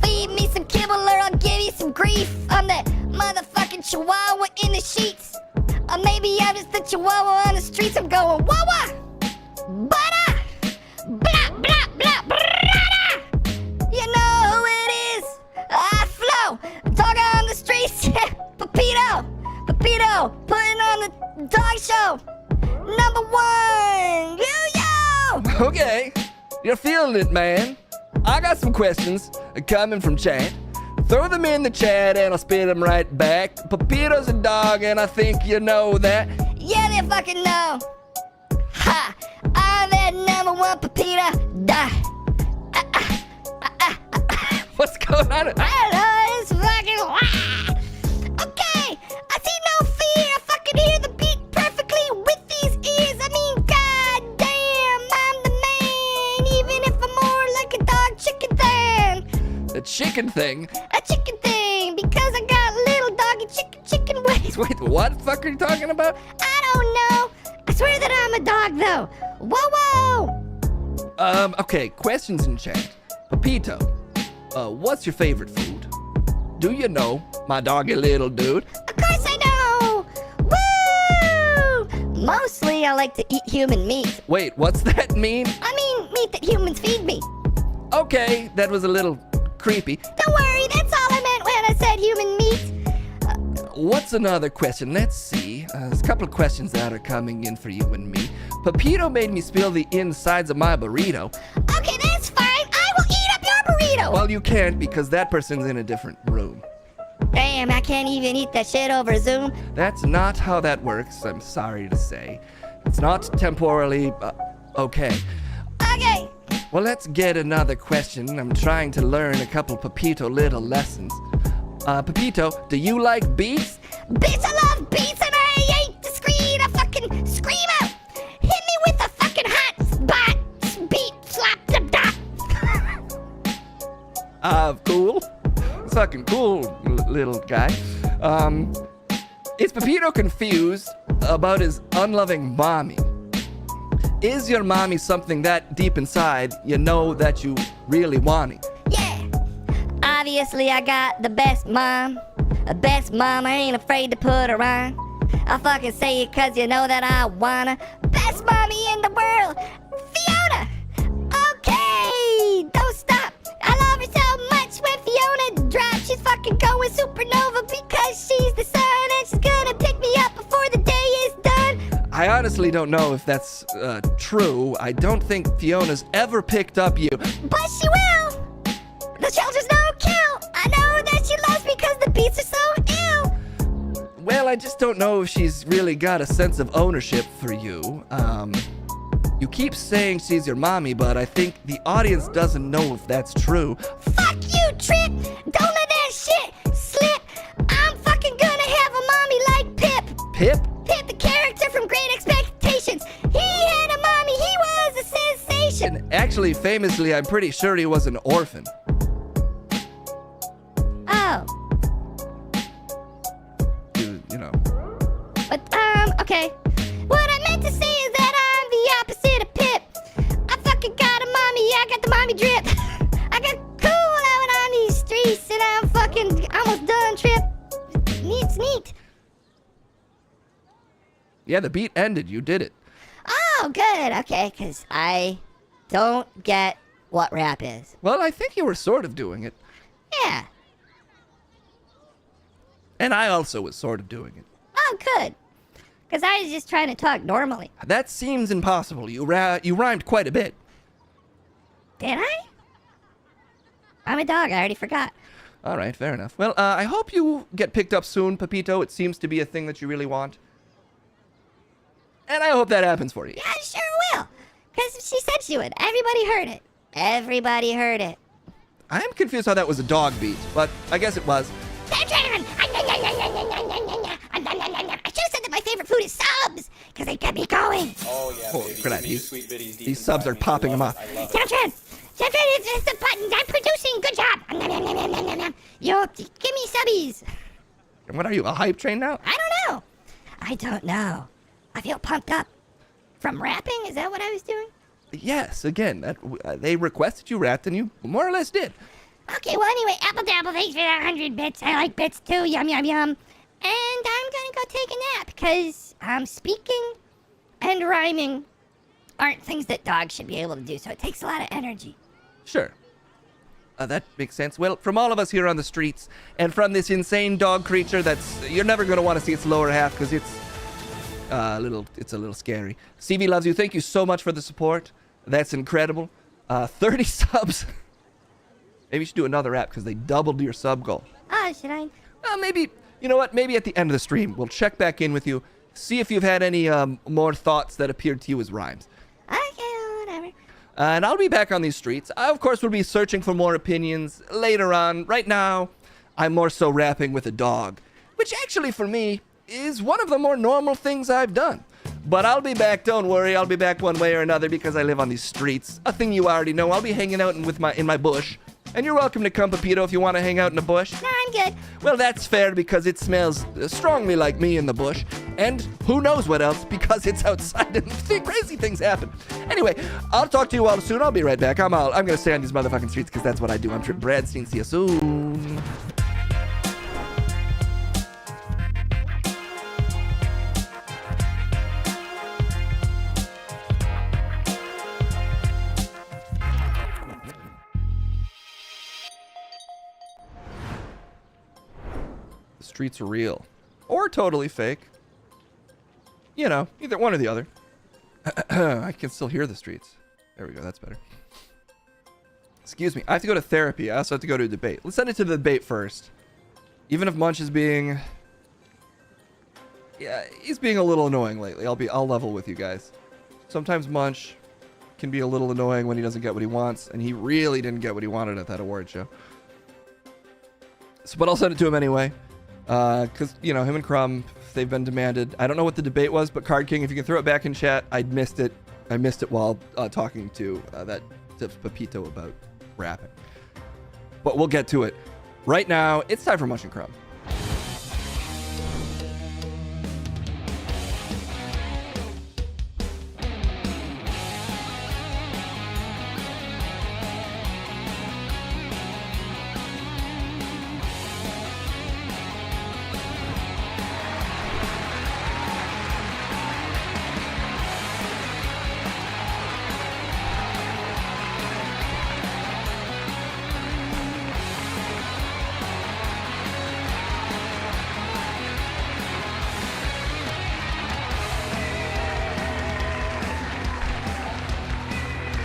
Feed me some kibble or I'll give you some grief. I'm that motherfucking Chihuahua in the sheets. Or maybe I'm just the Chihuahua on the streets. I'm going wah wah. Bada. Blah blah blah blah. You know who it is. I flow. Dog on the streets. Pepito. Pepito. Putting on the dog show. #1. Yo yo. Okay, you're feeling it, man. I got some questions coming from chat. Throw them in the chat and I'll spit them right back. Pepito's a dog and I think you know that. Yeah, they fucking know. Ha! I'm that #1 Pepito. Die. What's going on? I don't know, it's fucking. Okay, I see no fear. I fucking hear the beat perfectly with these ears. I mean, goddamn, I'm the man. Even if I'm more like a dog chicken thing. The chicken thing? A chicken thing, because I got little doggy chicken ways. Wait, what the fuck are you talking about? I don't know. I swear that I'm a dog, though. Whoa, whoa. Okay, questions in chat. Pepito, what's your favorite food? Do you know, my doggy little dude? Of course I know. Woo! Mostly I like to eat human meat. Wait, what's that mean? I mean, meat that humans feed me. Okay, that was a little creepy. Don't worry, that's all I meant when I said human meat. What's another question? Let's see. There's a couple of questions that are coming in for you and me. Pepito made me spill the insides of my burrito. Okay, that's fine. I will eat up your burrito. Well, you can't because that person's in a different room. Damn, I can't even eat that shit over Zoom. That's not how that works, I'm sorry to say. It's not temporally, okay. Okay. Well, let's get another question. I'm trying to learn a couple Pepito little lessons. Pepito, do you like beats? Bitch, I love beats and I ain't the screen. I fucking scream out. Hit me with a fucking hot spot. Beat, slap, dip, dop. Cool. Fucking cool, little guy. Is Pepito confused about his unloving mommy? Is your mommy something that deep inside you know that you really want it? Yeah. Obviously, I got the best mom. The best mom, I ain't afraid to put her on. I'll fucking say it cause you know that I wanna. Best mommy in the world. honestly don't know if that's true. I don't think Fiona's ever picked up you. But she will! The shelter's no count! I know that she loves me because the beats are so ill! Well, I just don't know if she's really got a sense of ownership for you. You keep saying she's your mommy, but I think the audience doesn't know if that's true. Fuck you, Trip! Don't let that shit slip! I'm fucking gonna have a mommy like Pip! Pip? Pip, the character from Great Expectations! He had a mommy, he was a sensation! And actually, famously, I'm pretty sure he was an orphan. Oh. You know. But, okay. What I meant to say is that I'm the opposite of Pip. I fucking got a mommy, I got the mommy drip. I got cool out on these streets, and I'm fucking almost done, Trip. It's neat. Yeah, the beat ended. You did it. Oh, good. Okay, because I don't get what rap is. Well, I think you were sort of doing it. Yeah. And I also was sort of doing it. Oh, good. Because I was just trying to talk normally. That seems impossible. You rhymed quite a bit. Did I? I'm a dog. I already forgot. All right, fair enough. Well, I hope you get picked up soon, Pepito. It seems to be a thing that you really want. And I hope that happens for you. Yeah, sure will. Because she said she would. Everybody heard it. Everybody heard it. I am confused how that was a dog beat, but I guess it was. I should have said that my favorite food is subs, because they get me going. Oh yeah, Holy baby. crap, Give me sweet bitties deep these subs are inside me. popping I them love off. it. I love it. Jamtran, it's the button. I'm producing. Good job. Yo, give me subbies. What are you, a hype train now? I don't know. I feel pumped up. From rapping? Is that what I was doing? Yes, again, that they requested you rapped and you more or less did. Okay, well, anyway, Apple Dabble, thanks for that 100 bits. I like bits too. Yum, yum, yum. And I'm gonna go take a nap because speaking and rhyming aren't things that dogs should be able to do, so it takes a lot of energy. Sure. That makes sense. Well, from all of us here on the streets, and from this insane dog creature that's... You're never going to want to see its lower half, because it's a little scary. CV loves you. Thank you so much for the support. That's incredible. 30 subs. Maybe you should do another app, because they doubled your sub goal. Oh, should I? Well, maybe... You know what? Maybe at the end of the stream, we'll check back in with you, see if you've had any more thoughts that appeared to you as rhymes. Okay, whatever. And I'll be back on these streets. I, of course, will be searching for more opinions later on. Right now, I'm more so rapping with a dog, which actually, for me, is one of the more normal things I've done. But I'll be back, don't worry. I'll be back one way or another because I live on these streets. A thing you already know. I'll be hanging out in my bush. And you're welcome to come, Pepito, if you want to hang out in the bush. No, I'm good. Well, that's fair because it smells strongly like me in the bush. And who knows what else because it's outside and crazy things happen. Anyway, I'll talk to you all soon. I'll be right back. I'm going to stay on these motherfucking streets because that's what I do. I'm Trip Bradstein. See you soon. Streets are real or totally fake. You know, either one or the other. I can still hear the streets. There we go. That's better. Excuse me. I have to go to therapy. I also have to go to a debate. Let's send it to the debate first. Even if Munch is being... Yeah, he's being a little annoying lately. I'll level with you guys. Sometimes Munch can be a little annoying when he doesn't get what he wants, and he really didn't get what he wanted at that award show. So, but I'll send it to him anyway. Because, you know, him and Crumb, they've been demanded. I don't know what the debate was, but Card King, if you can throw it back in chat, I missed it while talking to Pepito about rapping. But we'll get to it. Right now, it's time for Munch and Crumb.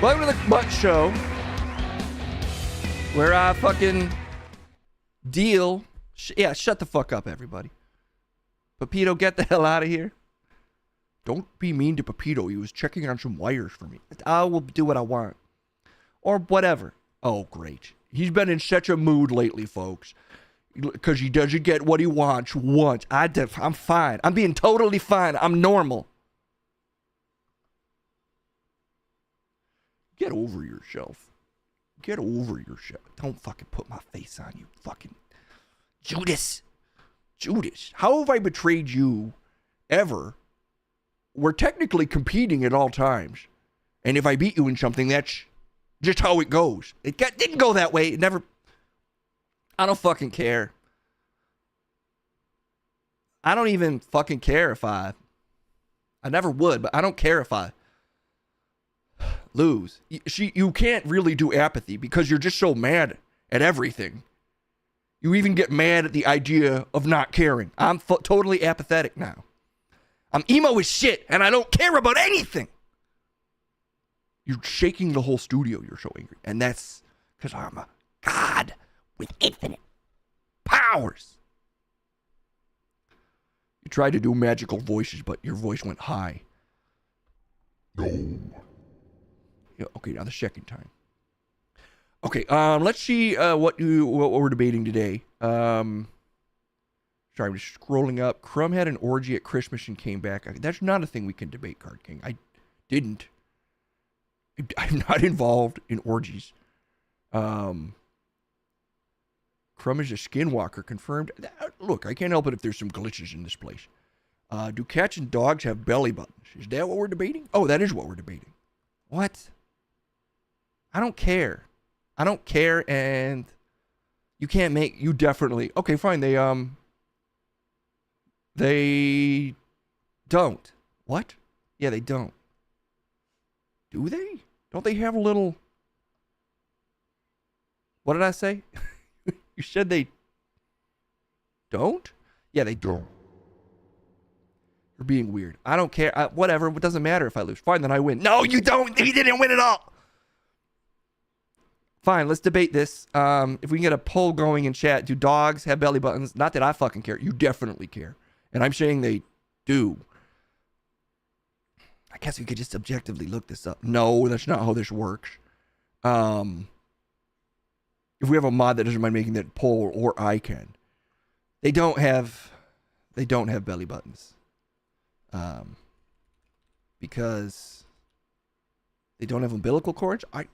Welcome to the Butt Show, where I fucking deal. Yeah, shut the fuck up, everybody. Pepito, get the hell out of here. Don't be mean to Pepito. He was checking on some wires for me. I will do what I want. Or whatever. Oh, great. He's been in such a mood lately, folks. Because he doesn't get what he wants once. I'm fine. I'm being totally fine. I'm normal. Get over yourself. Get over yourself. Don't fucking put my face on you. Fucking Judas. Judas. How have I betrayed you ever? We're technically competing at all times. And if I beat you in something, that's just how it goes. Didn't go that way. It never. I don't fucking care. I don't even fucking care if I never would, but I don't care if I lose. You can't really do apathy because you're just so mad at everything. You even get mad at the idea of not caring. I'm totally apathetic now. I'm emo as shit and I don't care about anything. You're shaking the whole studio. You're so angry. And that's because I'm a god with infinite powers. You tried to do magical voices, but your voice went high. No. Yeah, okay, now the second time. Okay, let's see what we're debating today. Sorry, I'm just scrolling up. Crumb had an orgy at Christmas and came back. That's not a thing we can debate, Card King. I didn't. I'm not involved in orgies. Crumb is a skinwalker, confirmed. Look, I can't help it if there's some glitches in this place. Do cats and dogs have belly buttons? Is that what we're debating? Oh, that is what we're debating. What? I don't care. I don't care, and you can't make, you definitely, okay, fine, they don't. What? Yeah, they don't. Do they? Don't they have a little, what did I say? You said they don't? Yeah, they don't. You're being weird. I don't care. Whatever. It doesn't matter if I lose. Fine, then I win. No, you don't. You didn't win at all. Fine, let's debate this. If we can get a poll going in chat, do dogs have belly buttons? Not that I fucking care. You definitely care. And I'm saying they do. I guess we could just objectively look this up. No, that's not how this works. If we have a mod that doesn't mind making that poll, or I can. They don't have belly buttons. Because they don't have umbilical cords. I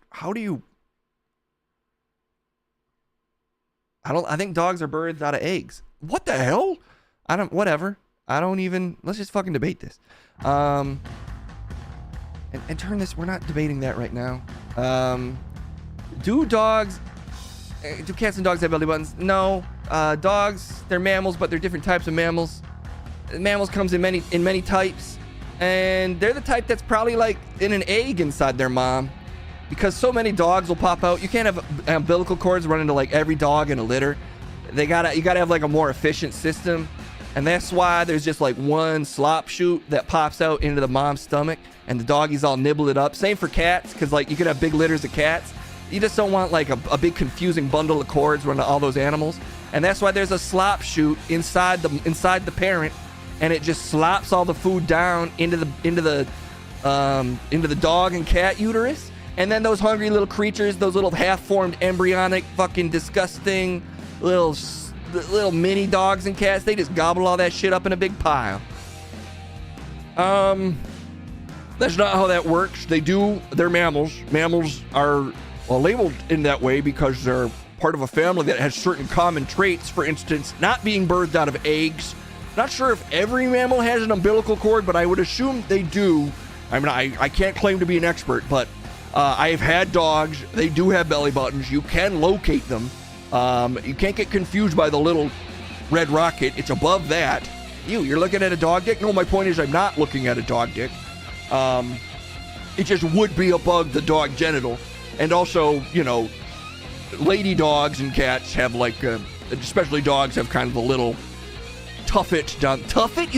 think dogs are birds out of eggs. What the hell? Whatever. Let's just fucking debate this. And turn this, we're not debating that right now. Do cats and dogs have belly buttons? No. Dogs, they're mammals, but they're different types of mammals. Mammals comes in many types. And they're the type that's probably like in an egg inside their mom. Because so many dogs will pop out. You can't have umbilical cords run into like every dog in a litter. You gotta have like a more efficient system. And that's why there's just like one slop chute that pops out into the mom's stomach. And the doggies all nibble it up. Same for cats, because like you could have big litters of cats. You just don't want like a big confusing bundle of cords running to all those animals. And that's why there's a slop chute inside the parent. And it just slops all the food down into the dog and cat uterus. And then those hungry little creatures, those little half-formed embryonic fucking disgusting little mini dogs and cats, they just gobble all that shit up in a big pile. That's not how that works. They're mammals. Mammals are labeled in that way because they're part of a family that has certain common traits. For instance, not being birthed out of eggs. Not sure if every mammal has an umbilical cord, but I would assume they do. I mean, I can't claim to be an expert, but I've had dogs. They do have belly buttons. You can locate them. You can't get confused by the little red rocket. It's above that. You're looking at a dog dick? No, my point is I'm not looking at a dog dick. It just would be above the dog genital. And also, lady dogs and cats have like, especially dogs have kind of a little tuffet down. Tuffet?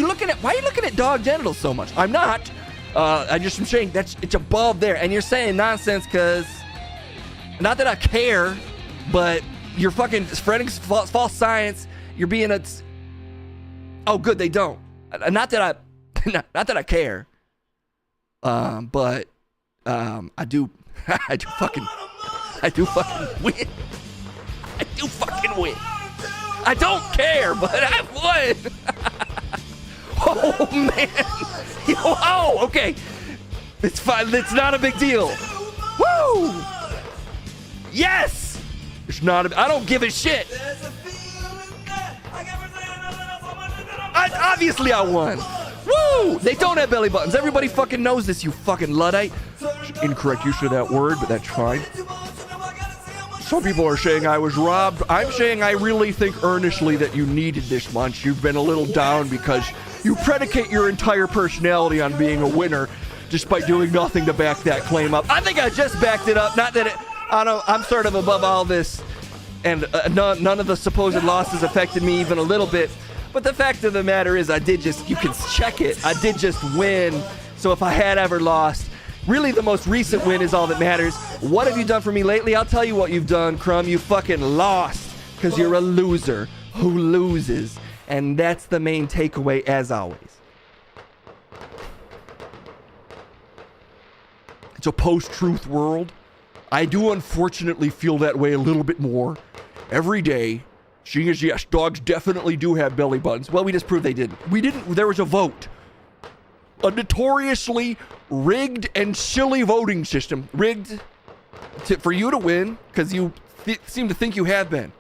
Why are you looking at dog genitals so much? I'm not. I just am saying it's above there, and you're saying nonsense because not that I care, but you're fucking spreading false science. You're being a. Oh, good, they don't. Not that I care. But I do fucking win. I do fucking win. I don't care, but I won. Oh man. Oh, okay. It's fine. It's not a big deal. Woo! Yes. It's not. I don't give a shit. Obviously, I won. Woo! They don't have belly buttons. Everybody fucking knows this, you fucking Luddite. Incorrect use of that word, but that's fine. Some people are saying I was robbed. I'm saying I really think earnestly that you needed this lunch. You've been a little down because you predicate your entire personality on being a winner despite doing nothing to back that claim up. I think I just backed it up. Not that I'm sort of above all this, and none of the supposed losses affected me even a little bit. But the fact of the matter is, you can check it. I did just win. So if I had ever lost, really the most recent win is all that matters. What have you done for me lately? I'll tell you what you've done, Crumb. You fucking lost because you're a loser who loses. And that's the main takeaway as always. It's a post-truth world. I do unfortunately feel that way a little bit more every day. Seeing as, yes, dogs definitely do have belly buttons. Well, we just proved they didn't. We didn't. There was a vote. A notoriously rigged and silly voting system. Rigged for you to win because you seem to think you have been.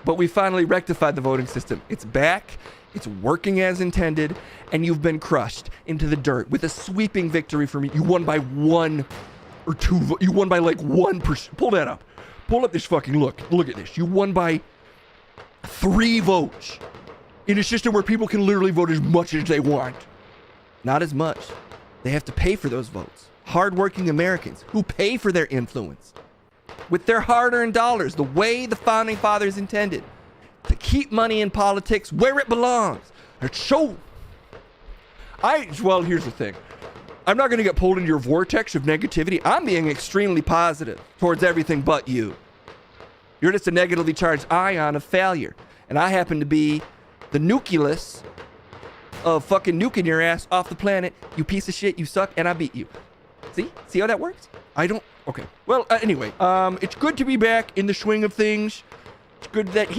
But we finally rectified the voting system. It's back. It's working as intended. And you've been crushed into the dirt with a sweeping victory for me. You won by 1 or 2. You won by like 1%. Pull that up. Pull up this fucking look. Look at this. You won by 3 votes in a system where people can literally vote as much as they want. Not as much. They have to pay for those votes. Hardworking Americans who pay for their influence with their hard-earned dollars, the way the founding fathers intended, to keep money in politics where it belongs. It's so. Well, here's the thing. I'm not going to get pulled into your vortex of negativity. I'm being extremely positive towards everything but you. You're just a negatively charged ion of failure. And I happen to be the nucleus of fucking nuking your ass off the planet. You piece of shit, you suck, and I beat you. See? See how that works? I don't... Okay. Well, anyway, it's good to be back in the swing of things. It's good that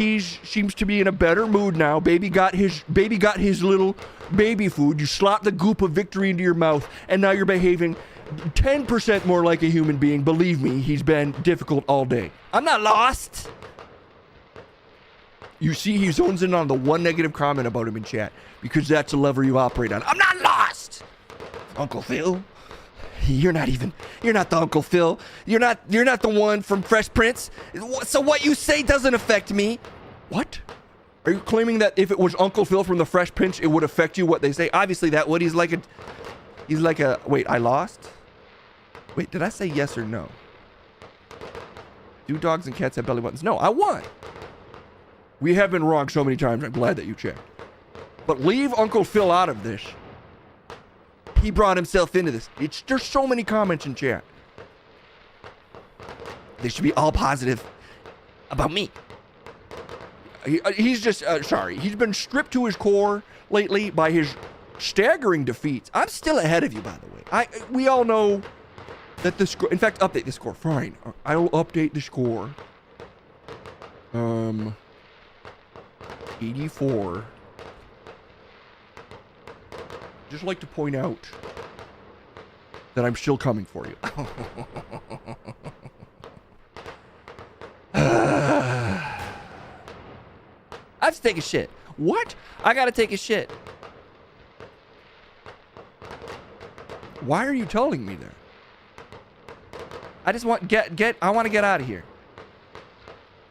seems to be in a better mood now. Baby got his little baby food. You slopped the goop of victory into your mouth, and now you're behaving 10% more like a human being. Believe me, he's been difficult all day. I'm not lost. You see, he zones in on the one negative comment about him in chat because that's the lever you operate on. I'm not lost, Uncle Phil. You're not the Uncle Phil. You're not the one from Fresh Prince. So what you say doesn't affect me. What? Are you claiming that if it was Uncle Phil from the Fresh Prince, it would affect you what they say? Obviously that would. He's like a, wait, I lost? Wait, did I say yes or no? Do dogs and cats have belly buttons? No, I won. We have been wrong so many times. I'm glad that you checked. But leave Uncle Phil out of this. He brought himself into this. There's so many comments in chat. They should be all positive about me. He's just, sorry. He's been stripped to his core lately by his staggering defeats. I'm still ahead of you, by the way. We all know that the score, in fact, update the score. Fine. I'll update the score. 84. Just like to point out that I'm still coming for you. I have to take a shit. What? I gotta take a shit. Why are you telling me that? I just want I want to get out of here.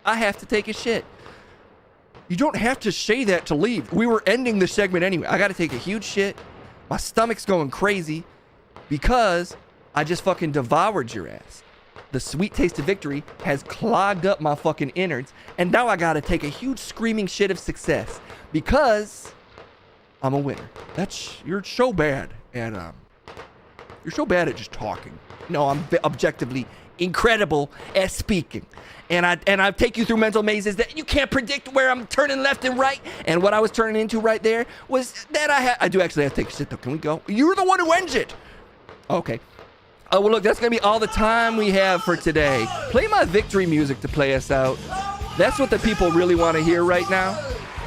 I have to take a shit. You don't have to say that to leave. We were ending the segment anyway. I gotta take a huge shit. My stomach's going crazy because I just fucking devoured your ass. The sweet taste of victory has clogged up my fucking innards, and now I gotta take a huge screaming shit of success because I'm a winner. You're so bad at You're so bad at just talking. No, I'm objectively incredible at speaking. And I take you through mental mazes that you can't predict where I'm turning left and right. And what I was turning into right there was that I do actually have to take a shit though. Can we go? You're the one who ends it. Okay. Oh, well, look, that's going to be all the time we have for today. Play my victory music to play us out. That's what the people really want to hear right now.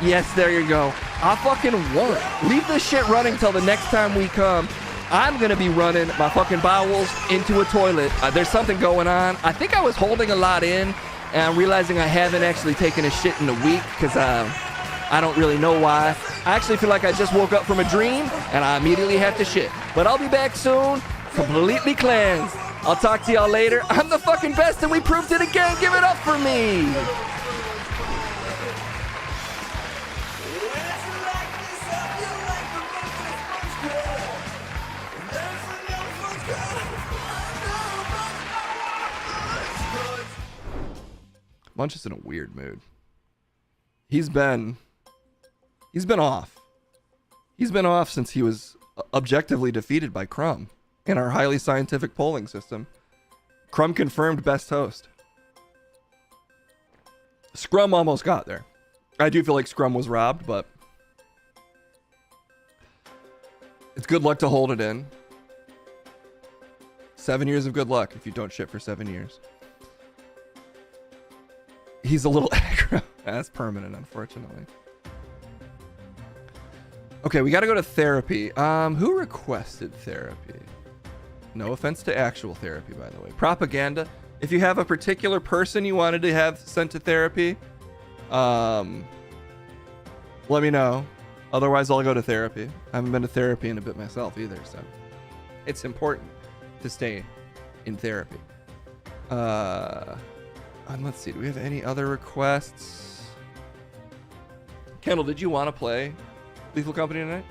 Yes, there you go. I fucking won. Leave this shit running till the next time we come. I'm going to be running my fucking bowels into a toilet. There's something going on. I think I was holding a lot in, and I'm realizing I haven't actually taken a shit in a week because I don't really know why. I actually feel like I just woke up from a dream, and I immediately have to shit. But I'll be back soon, completely cleansed. I'll talk to y'all later. I'm the fucking best, and we proved it again. Give it up for me. Munch is in a weird mood. He's been off. He's been off since he was objectively defeated by Crumb in our highly scientific polling system. Crumb confirmed best host. Scrum almost got there. I do feel like Scrum was robbed, but it's good luck to hold it in. 7 years of good luck if you don't shit for 7 years. He's a little aggro. That's permanent, unfortunately. Okay, we got to go to therapy. Who requested therapy? No offense to actual therapy, by the way. Propaganda. If you have a particular person you wanted to have sent to therapy, let me know. Otherwise, I'll go to therapy. I haven't been to therapy in a bit myself either, so it's important to stay in therapy. And let's see, do we have any other requests? Kendall, did you want to play Lethal Company tonight?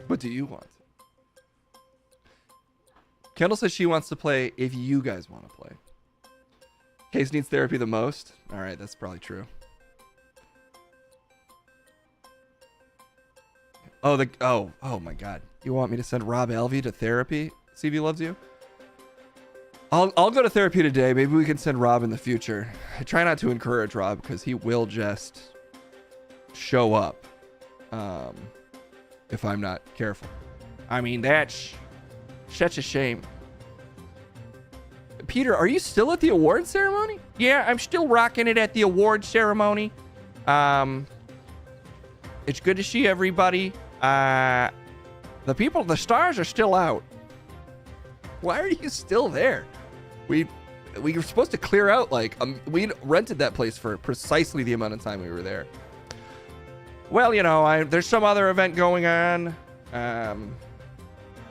What do you want? Kendall says she wants to play if you guys want to play. Case needs therapy the most. All right, that's probably true. Oh my God. You want me to send Rob Alvey to therapy? CV loves you? I'll go to therapy today. Maybe we can send Rob in the future. I try not to encourage Rob because he will just show up if I'm not careful. I mean, that's such a shame. Peter, are you still at the award ceremony? Yeah, I'm still rocking it at the award ceremony. It's good to see everybody. The stars are still out. Why are you still there? We were supposed to clear out, we rented that place for precisely the amount of time we were there. Well, you know, there's some other event going on. There's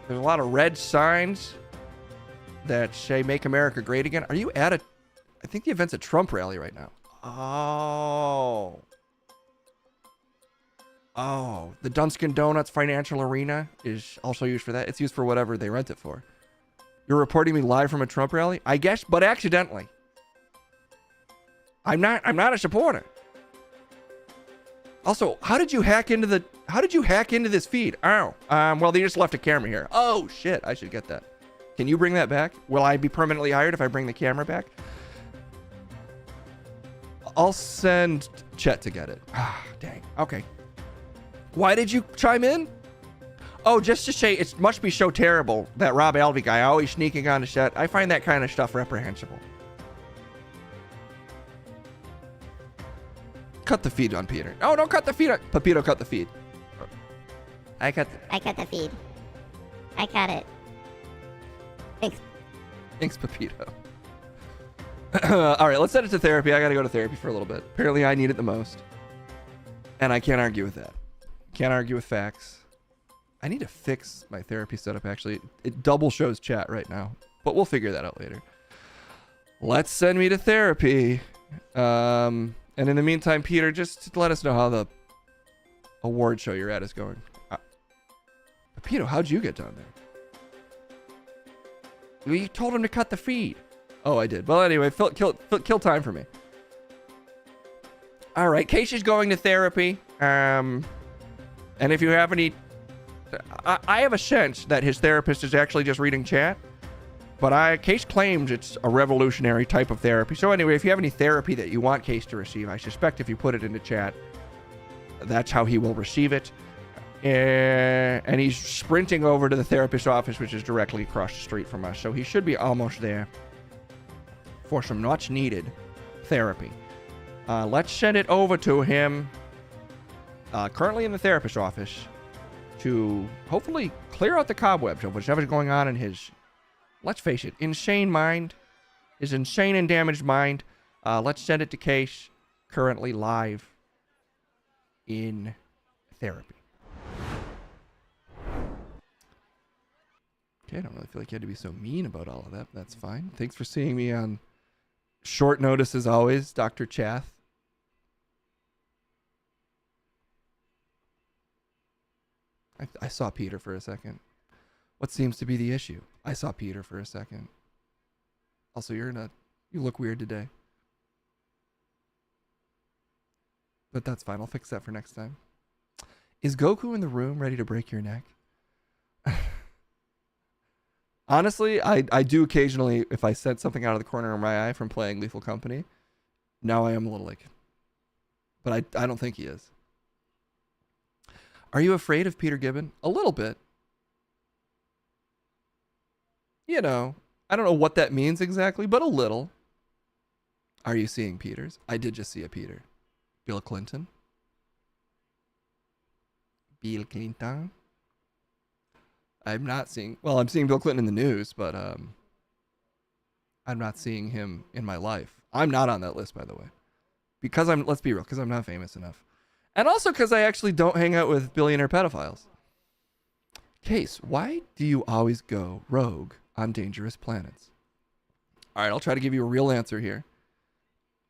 a lot of red signs that say "Make America Great Again." Are you at I think the event's a Trump rally right now. Oh, the Dunkin' Donuts Financial Arena is also used for that. It's used for whatever they rent it for. You're reporting me live from a Trump rally? I guess, but accidentally. I'm not a supporter. Also, how did you hack into this feed? Oh, well, they just left a camera here. Oh shit, I should get that. Can you bring that back? Will I be permanently hired if I bring the camera back? I'll send Chet to get it. Ah, dang. Okay. Why did you chime in? Oh, just to say, it must be so terrible, that Rob Alvey guy always sneaking on the set. I find that kind of stuff reprehensible. Cut the feed on Peter. Oh, don't cut the feed on... Pepito, cut the feed. I cut the feed. I cut it. Thanks, Pepito. All right, let's send it to therapy. I gotta go to therapy for a little bit. Apparently, I need it the most. And I can't argue with that. Can't argue with facts. I need to fix my therapy setup, actually. It double shows chat right now. But we'll figure that out later. Let's send me to therapy. And in the meantime, Peter, just let us know how the award show you're at is going. Peter, how'd you get down there? You told him to cut the feed. Oh, I did. Well, anyway, kill time for me. All right, Keisha's going to therapy. And if you have any I have a sense that his therapist is actually just reading chat, but Case claims it's a revolutionary type of therapy. So anyway, if you have any therapy that you want Case to receive, I suspect if you put it into chat, that's how he will receive it. And he's sprinting over to the therapist's office, which is directly across the street from us. So he should be almost there for some much needed therapy. Let's send it over to him, currently in the therapist's office, to hopefully clear out the cobwebs of whatever's going on in his, let's face it, insane mind, his insane and damaged mind. Let's send it to Case, currently live in therapy. Okay, I don't really feel like you had to be so mean about all of that. That's fine. Thanks for seeing me on short notice as always, Dr. Chath. I saw Peter for a second. What seems to be the issue? I saw Peter for a second. Also, you look weird today. But that's fine. I'll fix that for next time. Is Goku in the room ready to break your neck? Honestly, I do occasionally, if I sense something out of the corner of my eye from playing Lethal Company, now I am a little like, but I don't think he is. Are you afraid of Peter Gibbon? A little bit. You know, I don't know what that means exactly, but a little. Are you seeing Peters? I did just see a Peter. Bill Clinton. Bill Clinton. I'm not seeing, well, I'm seeing Bill Clinton in the news, but I'm not seeing him in my life. I'm not on that list, by the way. Because let's be real, because I'm not famous enough. And also because I actually don't hang out with billionaire pedophiles. Case, why do you always go rogue on dangerous planets? All right, I'll try to give you a real answer here.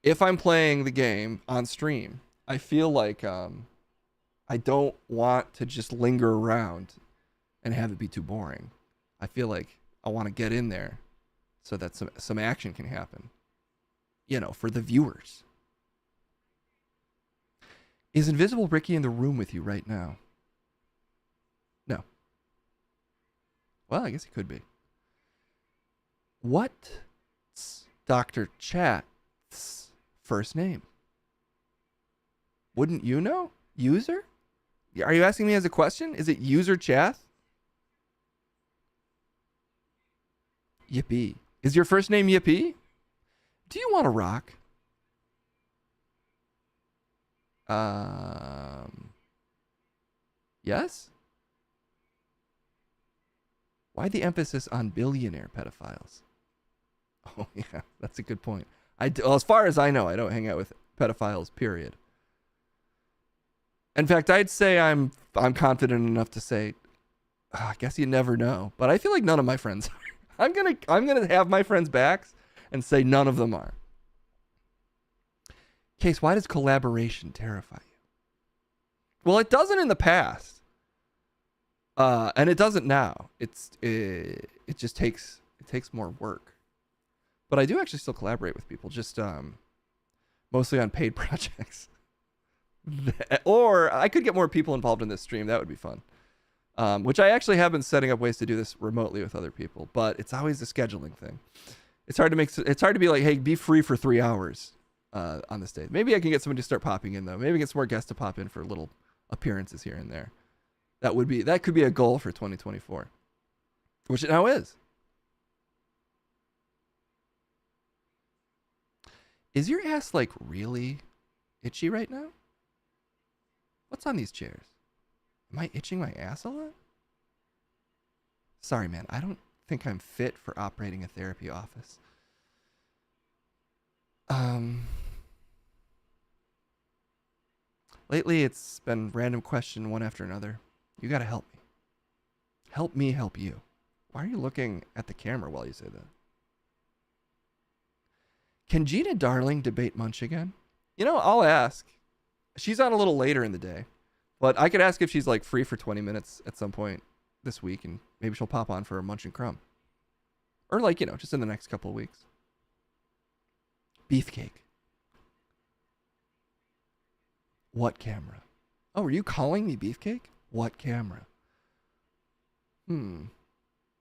If I'm playing the game on stream, I feel like I don't want to just linger around and have it be too boring. I feel like I want to get in there so that some action can happen. You know, for the viewers. Is Invisible Ricky in the room with you right now? No. Well, I guess he could be. What's Dr. Chat's first name? Wouldn't you know? User? Are you asking me as a question? Is it User Chat? Yippee. Is your first name Yippee? Do you want to rock? Yes? Why the emphasis on billionaire pedophiles? Oh, yeah, that's a good point. Well, as far as I know, I don't hang out with pedophiles, period. In fact, I'd say I'm confident enough to say, I guess you never know. But I feel like none of my friends are. I'm gonna have my friends' backs and say none of them are. Case, why does collaboration terrify you? Well, it doesn't in the past, and it doesn't now. It just takes more work. But I do actually still collaborate with people, just mostly on paid projects. Or I could get more people involved in this stream. That would be fun. Which I actually have been setting up ways to do this remotely with other people, but it's always a scheduling thing. It's hard to be like, hey, be free for 3 hours on this day. Maybe I can get somebody to start popping in though. Maybe get some more guests to pop in for little appearances here and there. That could be a goal for 2024, which it now is. Is your ass like really itchy right now? What's on these chairs? Am I itching my ass a lot? Sorry, man. I don't think I'm fit for operating a therapy office. Lately, it's been random question one after another. You gotta help me. Help me help you. Why are you looking at the camera while you say that? Can Gina Darling debate Munch again? You know, I'll ask. She's on a little later in the day. But I could ask if she's like free for 20 minutes at some point this week, and maybe she'll pop on for a Munch and Crumb. Or like, you know, just in the next couple of weeks. Beefcake. What camera? Oh, are you calling me Beefcake? What camera?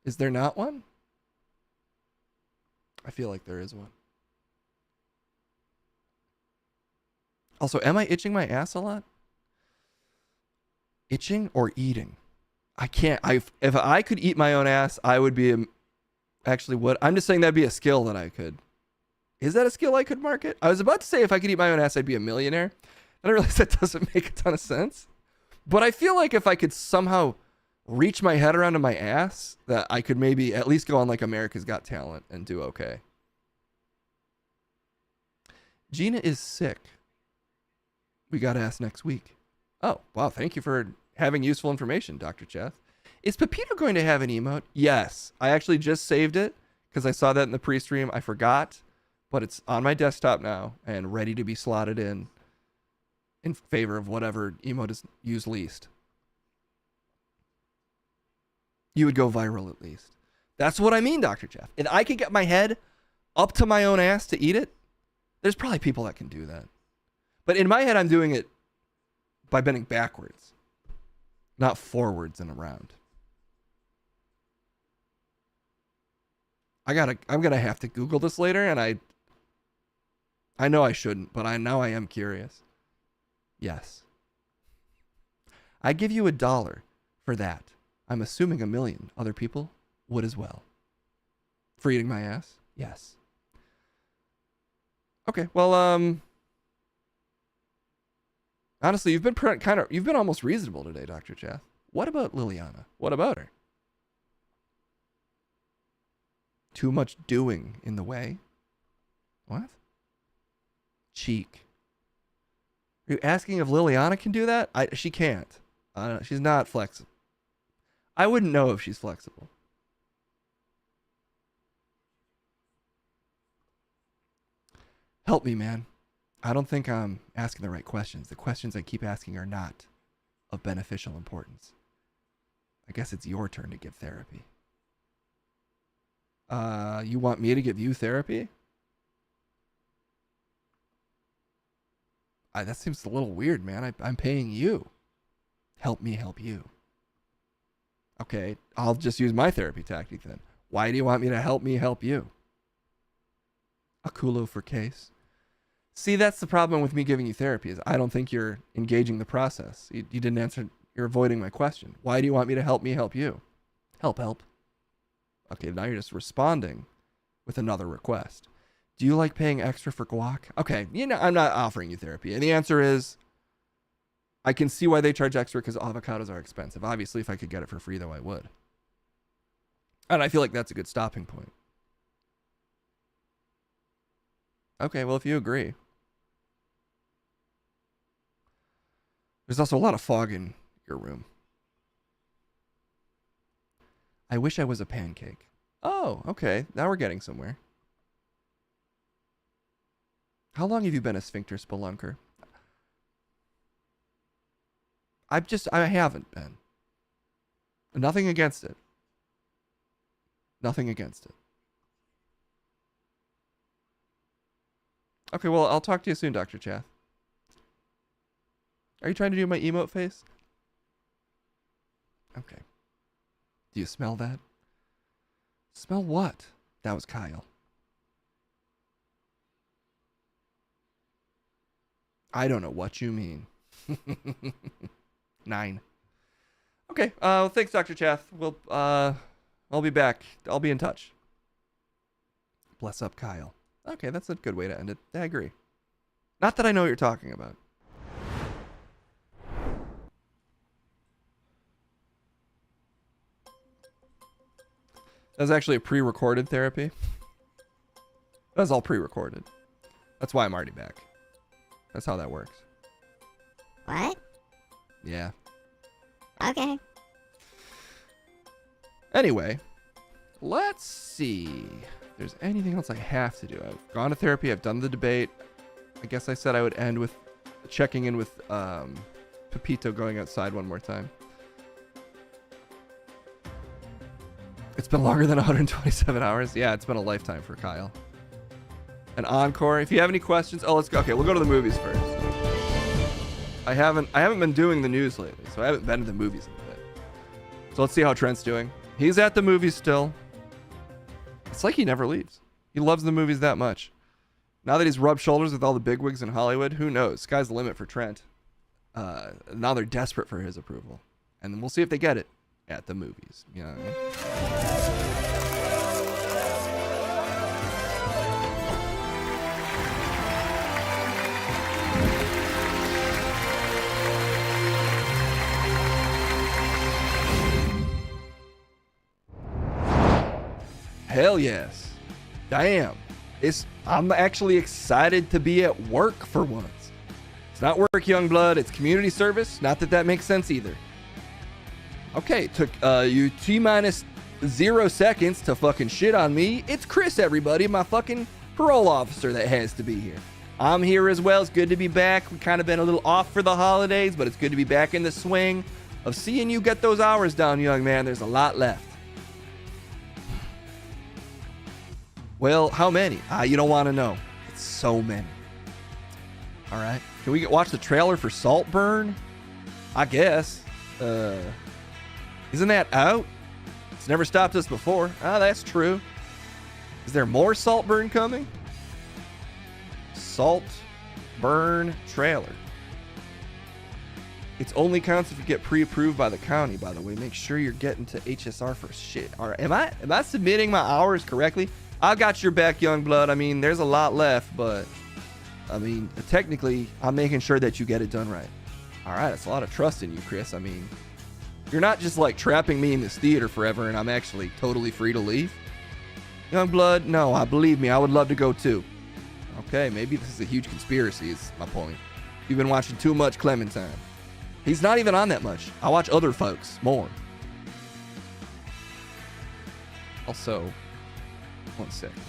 Is there not one? I feel like there is one. Also, am I itching my ass a lot? Itching or eating? I can't. If I could eat my own ass, I would be actually what? I'm just saying that'd be a skill that I could. Is that a skill I could market? I was about to say if I could eat my own ass, I'd be a millionaire. And I realize that doesn't make a ton of sense. But I feel like if I could somehow reach my head around to my ass, that I could maybe at least go on like America's Got Talent and do okay. Gina is sick. We got to ask next week. Oh, wow. Thank you for having useful information, Dr. Cheth. Is Pepito going to have an emote? Yes. I actually just saved it because I saw that in the pre-stream. I forgot, but it's on my desktop now and ready to be slotted in favor of whatever emote is used least. You would go viral at least. That's what I mean, Dr. Jeff. If I could get my head up to my own ass to eat it, there's probably people that can do that. But in my head, I'm doing it by bending backwards, not forwards and around. I'm gonna have to Google this later, and I know I shouldn't, but I am curious. Yes. I give you $1 for that. I'm assuming 1 million other people would as well. For eating my ass? Yes. Okay, well, honestly, you've been almost reasonable today, Dr. Chath. What about Liliana? What about her? Too much doing in the way? What? Cheek. Are you asking if Liliana can do that? She can't. She's not flexible. I wouldn't know if she's flexible. Help me, man. I don't think I'm asking the right questions. The questions I keep asking are not of beneficial importance. I guess it's your turn to give therapy. You want me to give you therapy? That seems a little weird, man. I'm paying you. Help me help you. Okay, I'll just use my therapy tactic then. Why do you want me to help you? A culo for Case. See, that's the problem with me giving you therapy is I don't think you're engaging the process. You didn't answer. You're avoiding my question. Why do you want me to help you? Help. Okay, now you're just responding with another request. Do you like paying extra for guac? Okay, I'm not offering you therapy. And the answer is, I can see why they charge extra because avocados are expensive. Obviously, if I could get it for free, though, I would. And I feel like that's a good stopping point. Okay, well, if you agree. There's also a lot of fog in your room. I wish I was a pancake. Oh, okay. Now we're getting somewhere. How long have you been a sphincter spelunker? I haven't been. Nothing against it. Nothing against it. Okay, well, I'll talk to you soon, Dr. Chath. Are you trying to do my emote face? Okay. Do you smell that? Smell what? That was Kyle. I don't know what you mean. 9. Okay. Thanks, Dr. Chath. I'll be back. I'll be in touch. Bless up, Kyle. Okay, that's a good way to end it. I agree. Not that I know what you're talking about. That was actually a pre-recorded therapy. That was all pre-recorded. That's why I'm already back. That's how that works. What? Yeah. Okay. Anyway, let's see if there's anything else I have to do. I've gone to therapy. I've done the debate. I guess I said I would end with checking in with Pepito going outside one more time. It's been longer than 127 hours. Yeah, it's been a lifetime for Kyle. An encore. If you have any questions, let's go. Okay, we'll go to the movies first. I haven't been doing the news lately, so I haven't been to the movies in a bit. So let's see how Trent's doing. He's at the movies still. It's like he never leaves. He loves the movies that much. Now that he's rubbed shoulders with all the bigwigs in Hollywood, who knows? Sky's the limit for Trent. Now they're desperate for his approval. And then we'll see if they get it at the movies. You know what I mean? Hell yes. Damn. I'm actually excited to be at work for once. It's not work, Youngblood. It's community service. Not that makes sense either. Okay, took you T-minus 0 seconds to fucking shit on me. It's Chris, everybody, my fucking parole officer that has to be here. I'm here as well. It's good to be back. We've kind of been a little off for the holidays, but it's good to be back in the swing of seeing you get those hours down, young man. There's a lot left. Well, how many? You don't want to know. It's so many. All right. Can we watch the trailer for Saltburn? I guess. Isn't that out? It's never stopped us before. That's true. Is there more Saltburn coming? Saltburn trailer. It's only counts if you get pre-approved by the county, by the way. Make sure you're getting to HSR for shit. All right. Am I submitting my hours correctly? I got your back, Youngblood. I mean, there's a lot left, but I mean, technically, I'm making sure that you get it done right. All right, that's a lot of trust in you, Chris. I mean, you're not just like trapping me in this theater forever and I'm actually totally free to leave. Youngblood, no, believe me, I would love to go too. Okay, maybe this is a huge conspiracy, is my point. You've been watching too much Clementine. He's not even on that much. I watch other folks more. Also, 1 second.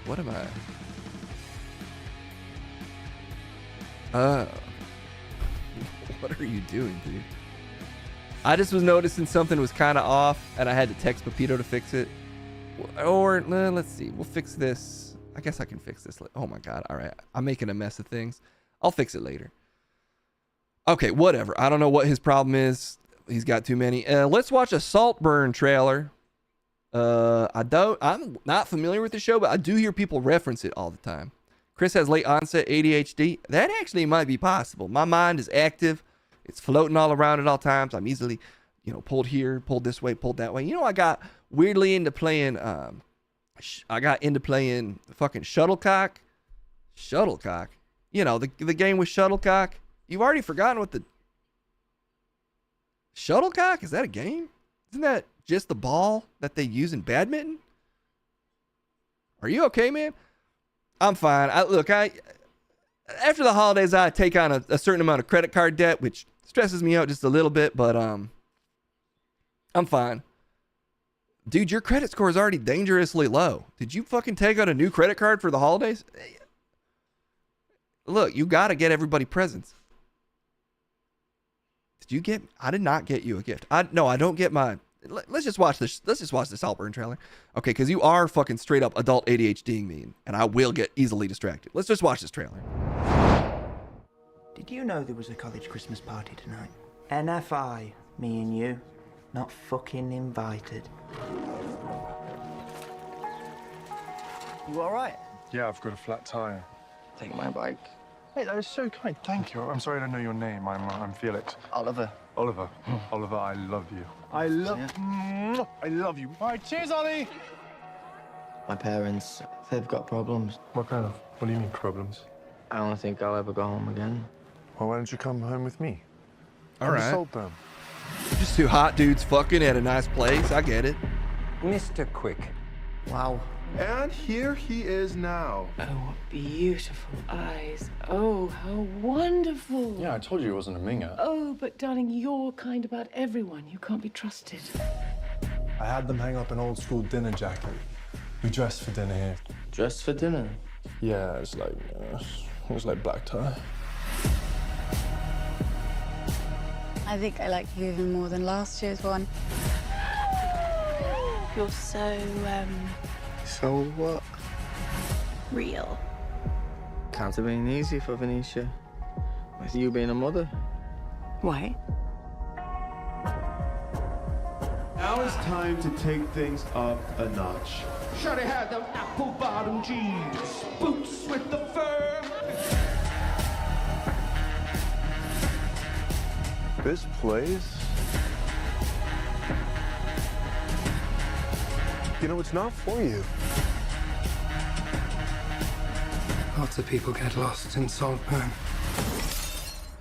What am I? What are you doing, dude? I just was noticing something was kind of off, and I had to text Pepito to fix it. Or, let's see. We'll fix this. I guess I can fix this. Oh my God. All right. I'm making a mess of things. I'll fix it later. Okay, whatever. I don't know what his problem is. He's got too many. Let's watch a Saltburn trailer. I'm not familiar with the show, but I do hear people reference it all the time. Chris has late onset ADHD. That actually might be possible. My mind is active. It's floating all around at all times. I'm easily, pulled here, pulled this way, pulled that way. I got weirdly into playing, fucking shuttlecock. Shuttlecock. The game with shuttlecock. You've already forgotten what the shuttlecock? Is that a game? Isn't that just the ball that they use in badminton? Are you okay, man? I'm fine. After the holidays, I take on a certain amount of credit card debt, which stresses me out just a little bit, but I'm fine. Dude, your credit score is already dangerously low. Did you fucking take out a new credit card for the holidays? Look, you gotta get everybody presents. I did not get you a gift. I don't get my... Let's just watch this. Let's just watch this Saltburn trailer. Okay, because you are fucking straight up adult ADHDing me, and I will get easily distracted. Let's just watch this trailer. Did you know there was a college Christmas party tonight? NFI, me and you, not fucking invited. You all right? Yeah, I've got a flat tire. Take my bike. Hey, that is so kind. Thank you. I'm sorry I don't know your name. I'm Felix. Oliver. Oliver. Oliver, I love you. I love you. All right, cheers, Ollie. My parents, they've got problems. What do you mean problems? I don't think I'll ever go home again. Well, why don't you come home with me? All right. Saltburn. Just two hot dudes fucking at a nice place. I get it. Mr. Quick. Wow. And here he is now. Oh, what beautiful eyes. Oh, how wonderful. Yeah, I told you he wasn't a minger. Oh, but darling, you're kind about everyone. You can't be trusted. I had them hang up an old school dinner jacket. We dressed for dinner here. Dressed for dinner? Yeah, it was like black tie. I think I like you even more than last year's one. You're so, So what? real. Can't have been easy for Venetia. With you being a mother. Why? Now it's time to take things up a notch. Shawty had them apple bottom jeans, boots with the fur. This place, you know, it's not for you. Lots of people get lost in Saltburn.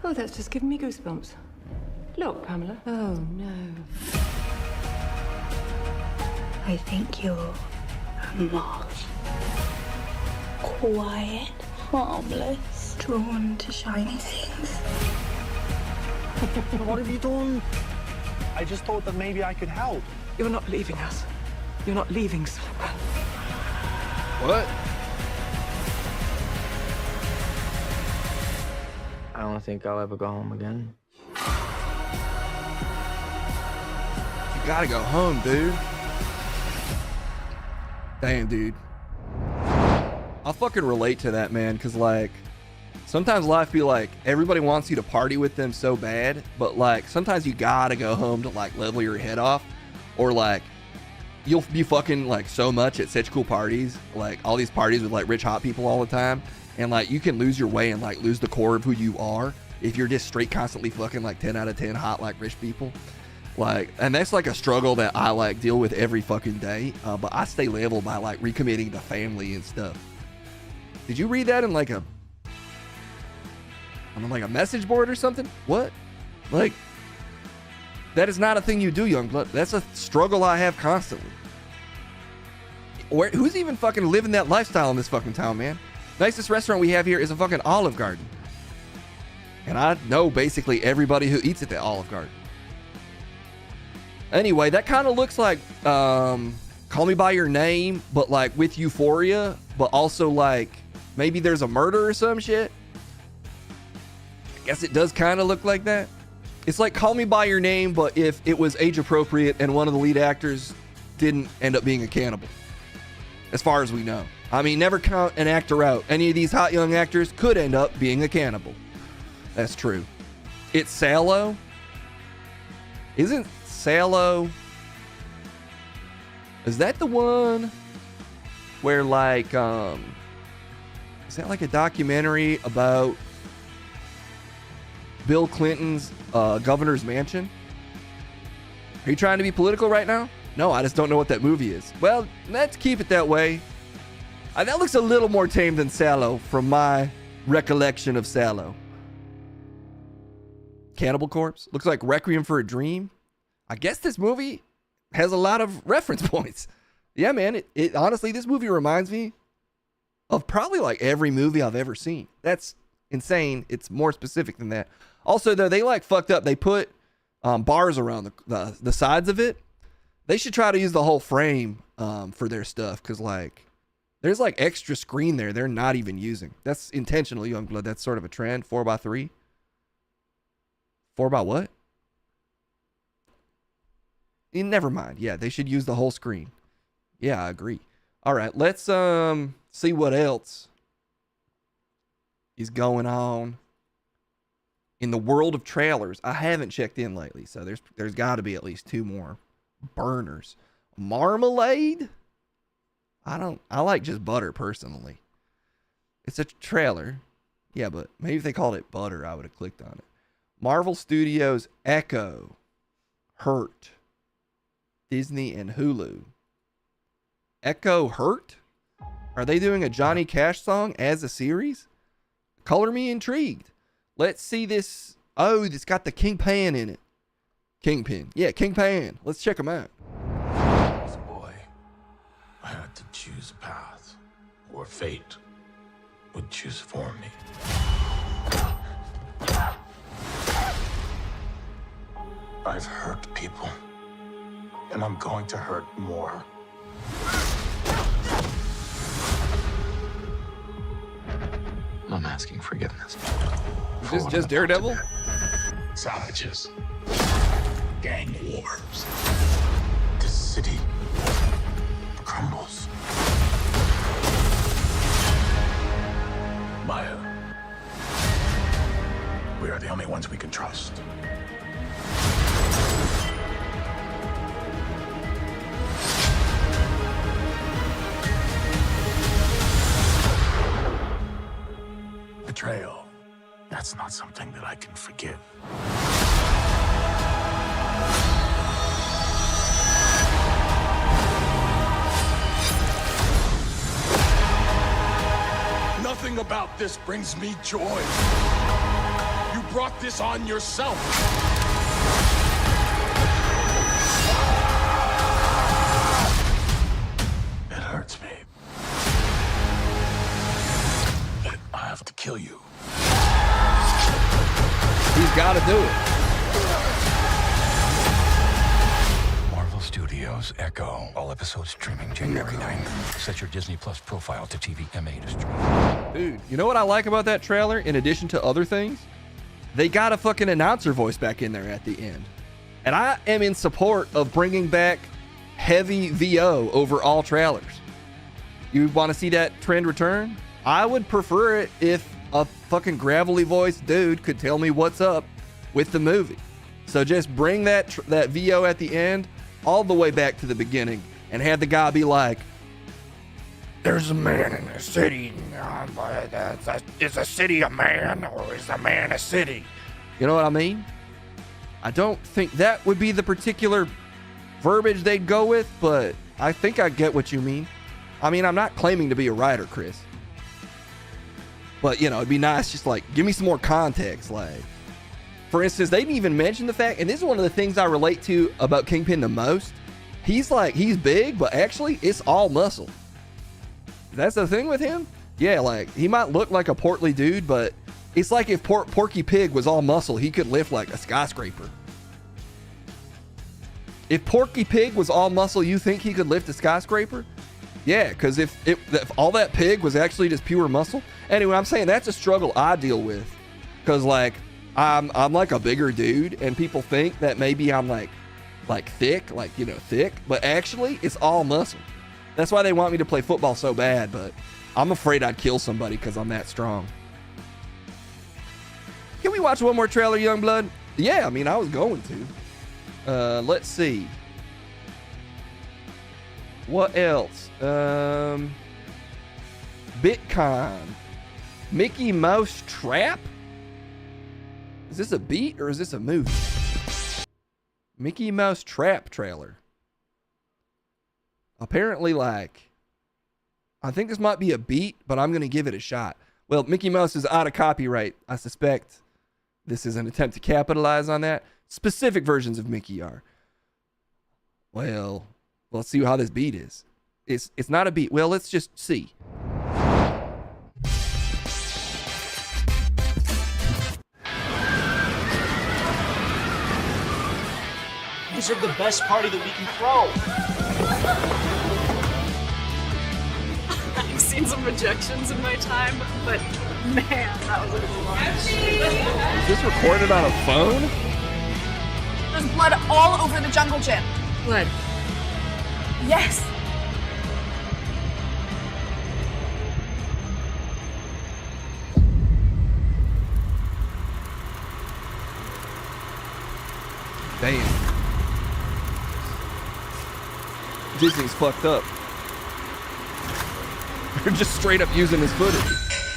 Oh, that's just giving me goosebumps. Look, Pamela. Oh, no. I think you're a moth. Quiet, harmless, drawn to shiny things. What have you done? I just thought that maybe I could help. You're not leaving us. You're not leaving Saltburn. What? I don't think I'll ever go home again. You gotta go home, dude. Damn, dude. I'll fucking relate to that, man, because, like, sometimes life be like, everybody wants you to party with them so bad, but, like, sometimes you gotta go home to, like, level your head off, or, like, you'll be fucking, like, so much at such cool parties, like, all these parties with, like, rich hot people all the time, and, like, you can lose your way and, like, lose the core of who you are if you're just straight constantly fucking, like, 10 out of 10 hot, like, rich people. Like, and that's like a struggle that I like deal with every fucking day, but I stay level by like recommitting to family and stuff. Did you read that in like a, like a message board or something? What? Like, that is not a thing you do, young blood. That's a struggle I have constantly. Who's even fucking living that lifestyle in this fucking town, man? Nicest restaurant we have here is a fucking Olive Garden, and I know basically everybody who eats at the Olive Garden. Anyway, that kind of looks like Call Me By Your Name, but like with Euphoria, but also like maybe there's a murder or some shit. I guess it does kind of look like that. It's like Call Me By Your Name, but if it was age appropriate and one of the lead actors didn't end up being a cannibal. As far as we know. I mean, never count an actor out. Any of these hot young actors could end up being a cannibal. That's true. It's Salo. Isn't Salo, is that the one where like is that like a documentary about Bill Clinton's governor's mansion? Are you trying to be political right now? No, I just don't know what that movie is. Well, let's keep it that way. That looks a little more tame than Salo from my recollection of Salo. Cannibal Corpse looks like Requiem for a Dream. I guess this movie has a lot of reference points. Yeah, man, it honestly, this movie reminds me of probably like every movie I've ever seen. That's insane. It's more specific than that. Also, though, they like fucked up. They put bars around the sides of it. They should try to use the whole frame for their stuff, because like there's like extra screen there they're not even using. That's intentional, Youngblood. That's sort of a trend. 4x3. 4 by what? Never mind. Yeah, they should use the whole screen. Yeah, I agree. All right, let's see what else is going on in the world of trailers. I haven't checked in lately, so there's got to be at least 2 more burners. Marmalade? I like just butter personally. It's a trailer. Yeah, but maybe if they called it butter, I would have clicked on it. Marvel Studios Echo, Hurt, Disney and Hulu. Echo Hurt? Are they doing a Johnny Cash song as a series? Color me intrigued. Let's see this. Oh, it's got the Kingpin in it. Kingpin. Yeah, Kingpin. Let's check them out. As a boy, I had to choose a path, or fate would choose for me. I've hurt people, and I'm going to hurt more. I'm asking forgiveness. Is this just Daredevil? Savages. Gang wars. This city crumbles. Maya. We are the only ones we can trust. betrayal. That's not something that I can forgive. Nothing about this brings me joy. You brought this on yourself. It hurts me. But I have to kill you. He's got to do it. Marvel Studios Echo. All episodes streaming January 9th. Set your Disney Plus profile to TVMA to stream. Dude, you know what I like about that trailer in addition to other things? They got a fucking announcer voice back in there at the end. And I am in support of bringing back heavy VO over all trailers. You want to see that trend return? I would prefer it if a fucking gravelly voiced dude could tell me what's up with the movie. So just bring that VO at the end all the way back to the beginning and have the guy be like, "There's a man in a city. Is a city a man, or is a man a city?" You know what I mean? I don't think that would be the particular verbiage they'd go with, but I think I get what you mean. I mean, I'm not claiming to be a writer, Chris. But, you know, it'd be nice just like, give me some more context. Like, for instance, they didn't even mention the fact, and this is one of the things I relate to about Kingpin the most. He's big, but actually it's all muscle. That's the thing with him. Yeah, like, he might look like a portly dude, but it's like if Porky Pig was all muscle, he could lift like a skyscraper. If Porky Pig was all muscle, you think he could lift a skyscraper? Yeah, because if all that pig was actually just pure muscle. Anyway, I'm saying that's a struggle I deal with. Because, like, I'm like a bigger dude, and people think that maybe I'm like thick, thick. But actually, it's all muscle. That's why they want me to play football so bad, but I'm afraid I'd kill somebody because I'm that strong. Can we watch one more trailer, Youngblood? Yeah, I mean, I was going to. Let's see. What else? Bitcoin. Mickey Mouse Trap? Is this a beat or is this a movie? Mickey Mouse Trap trailer. Apparently, like, I think this might be a beat, but I'm going to give it a shot. Well, Mickey Mouse is out of copyright. I suspect this is an attempt to capitalize on that. Specific versions of Mickey are. Well, let's see how this beat is. It's not a beat. Well, let's just see. These are the best party that we can throw. I've seen some rejections in my time, but man, that was a good one. Is this recorded on a phone? There's blood all over the jungle gym. Blood? Yes. Damn. Disney's fucked up. They're just straight up using his footage.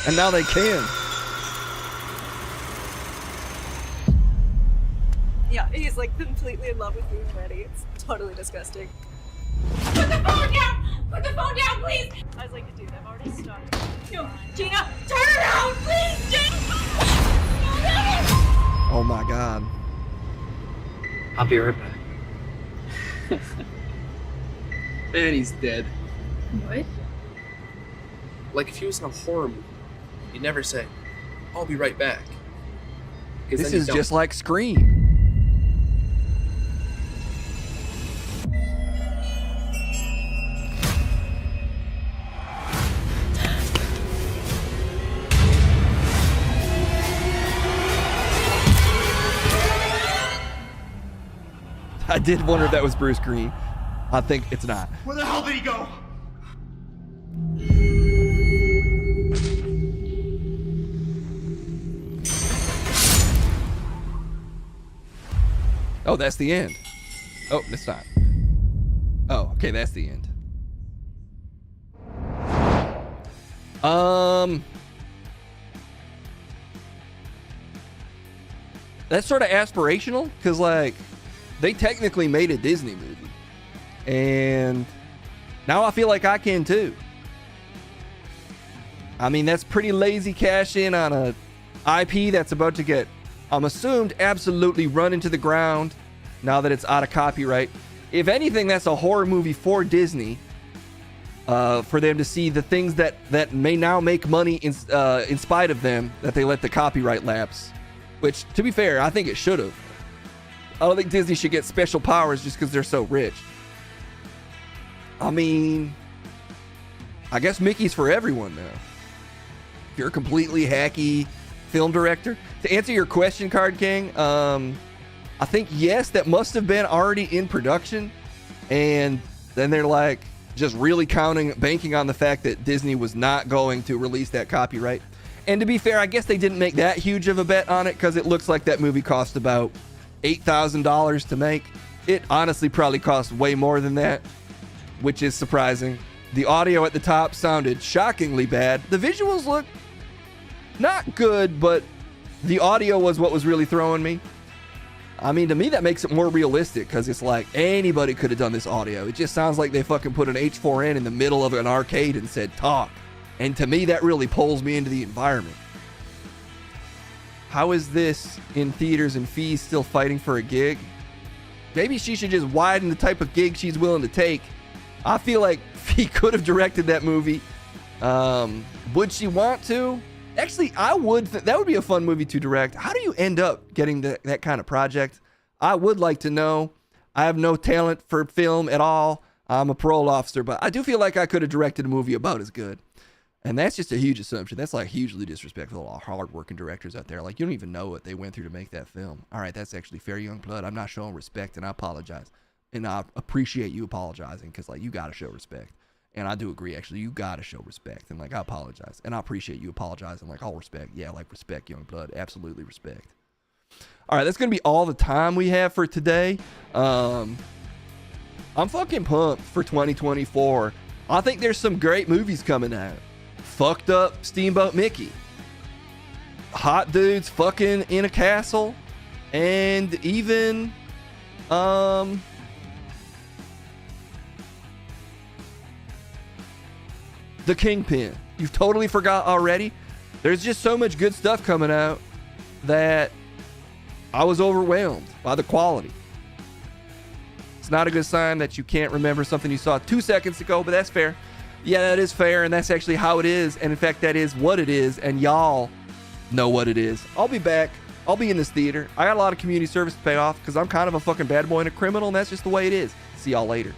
And now they can. Yeah, he's like completely in love with me already. It's totally disgusting. Put the phone down! Put the phone down, please! I was like, dude, I've already started. No, Gina, turn around, please, Gina! Oh my God. I'll be right back. And he's dead. What? Like if he was in a horror movie, he'd never say, "I'll be right back." This is just like Scream. I did wonder if that was Bruce Green. I think it's not. Where the hell did he go? Oh, that's the end. Oh, it's not. Oh, okay, that's the end. that's sort of aspirational because, like, they technically made a Disney movie. And now I feel like I can too. I mean, that's pretty lazy cash in on a IP that's about to get, I'm assumed, absolutely run into the ground now that it's out of copyright. If anything, that's a horror movie for Disney, for them to see the things that may now make money in spite of them, that they let the copyright lapse. Which, to be fair, I think it should have. I don't think Disney should get special powers just because they're so rich. I mean, I guess Mickey's for everyone now. If you're a completely hacky film director. To answer your question, Card King, I think, yes, that must have been already in production. And then they're like just really banking on the fact that Disney was not going to release that copyright. And to be fair, I guess they didn't make that huge of a bet on it because it looks like that movie cost about $8,000 to make. It honestly probably cost way more than that, which is surprising. The audio at the top sounded shockingly bad. The visuals look not good, but the audio was what was really throwing me. I mean, to me, that makes it more realistic because it's like anybody could have done this audio. It just sounds like they fucking put an H4n in the middle of an arcade and said, talk. And to me, that really pulls me into the environment. How is this in theaters and fees still fighting for a gig? Maybe she should just widen the type of gig she's willing to take. I feel like Fee could have directed that movie. Would she want to? Actually, I would. That would be a fun movie to direct. How do you end up getting that kind of project? I would like to know. I have no talent for film at all. I'm a parole officer, but I do feel like I could have directed a movie about as good. And that's just a huge assumption. That's like hugely disrespectful to all hard-working directors out there. Like, you don't even know what they went through to make that film. All right, that's actually fair, young blood. I'm not showing respect, and I apologize. And I appreciate you apologizing because, like, you got to show respect. And I do agree, actually. You got to show respect. And, like, I apologize. And I appreciate you apologizing. Like, all respect. Yeah, like, respect, young blood. Absolutely respect. All right, that's going to be all the time we have for today. I'm fucking pumped for 2024. I think there's some great movies coming out. Fucked Up Steamboat Mickey. Hot dudes fucking in a castle. And even, The Kingpin. You've totally forgot already? There's just so much good stuff coming out that I was overwhelmed by the quality. It's not a good sign that you can't remember something you saw 2 seconds ago, but that's fair. Yeah, that is fair, and that's actually how it is. And in fact, that is what it is, and y'all know what it is. I'll be back. I'll be in this theater. I got a lot of community service to pay off because I'm kind of a fucking bad boy and a criminal, and that's just the way it is. See y'all later.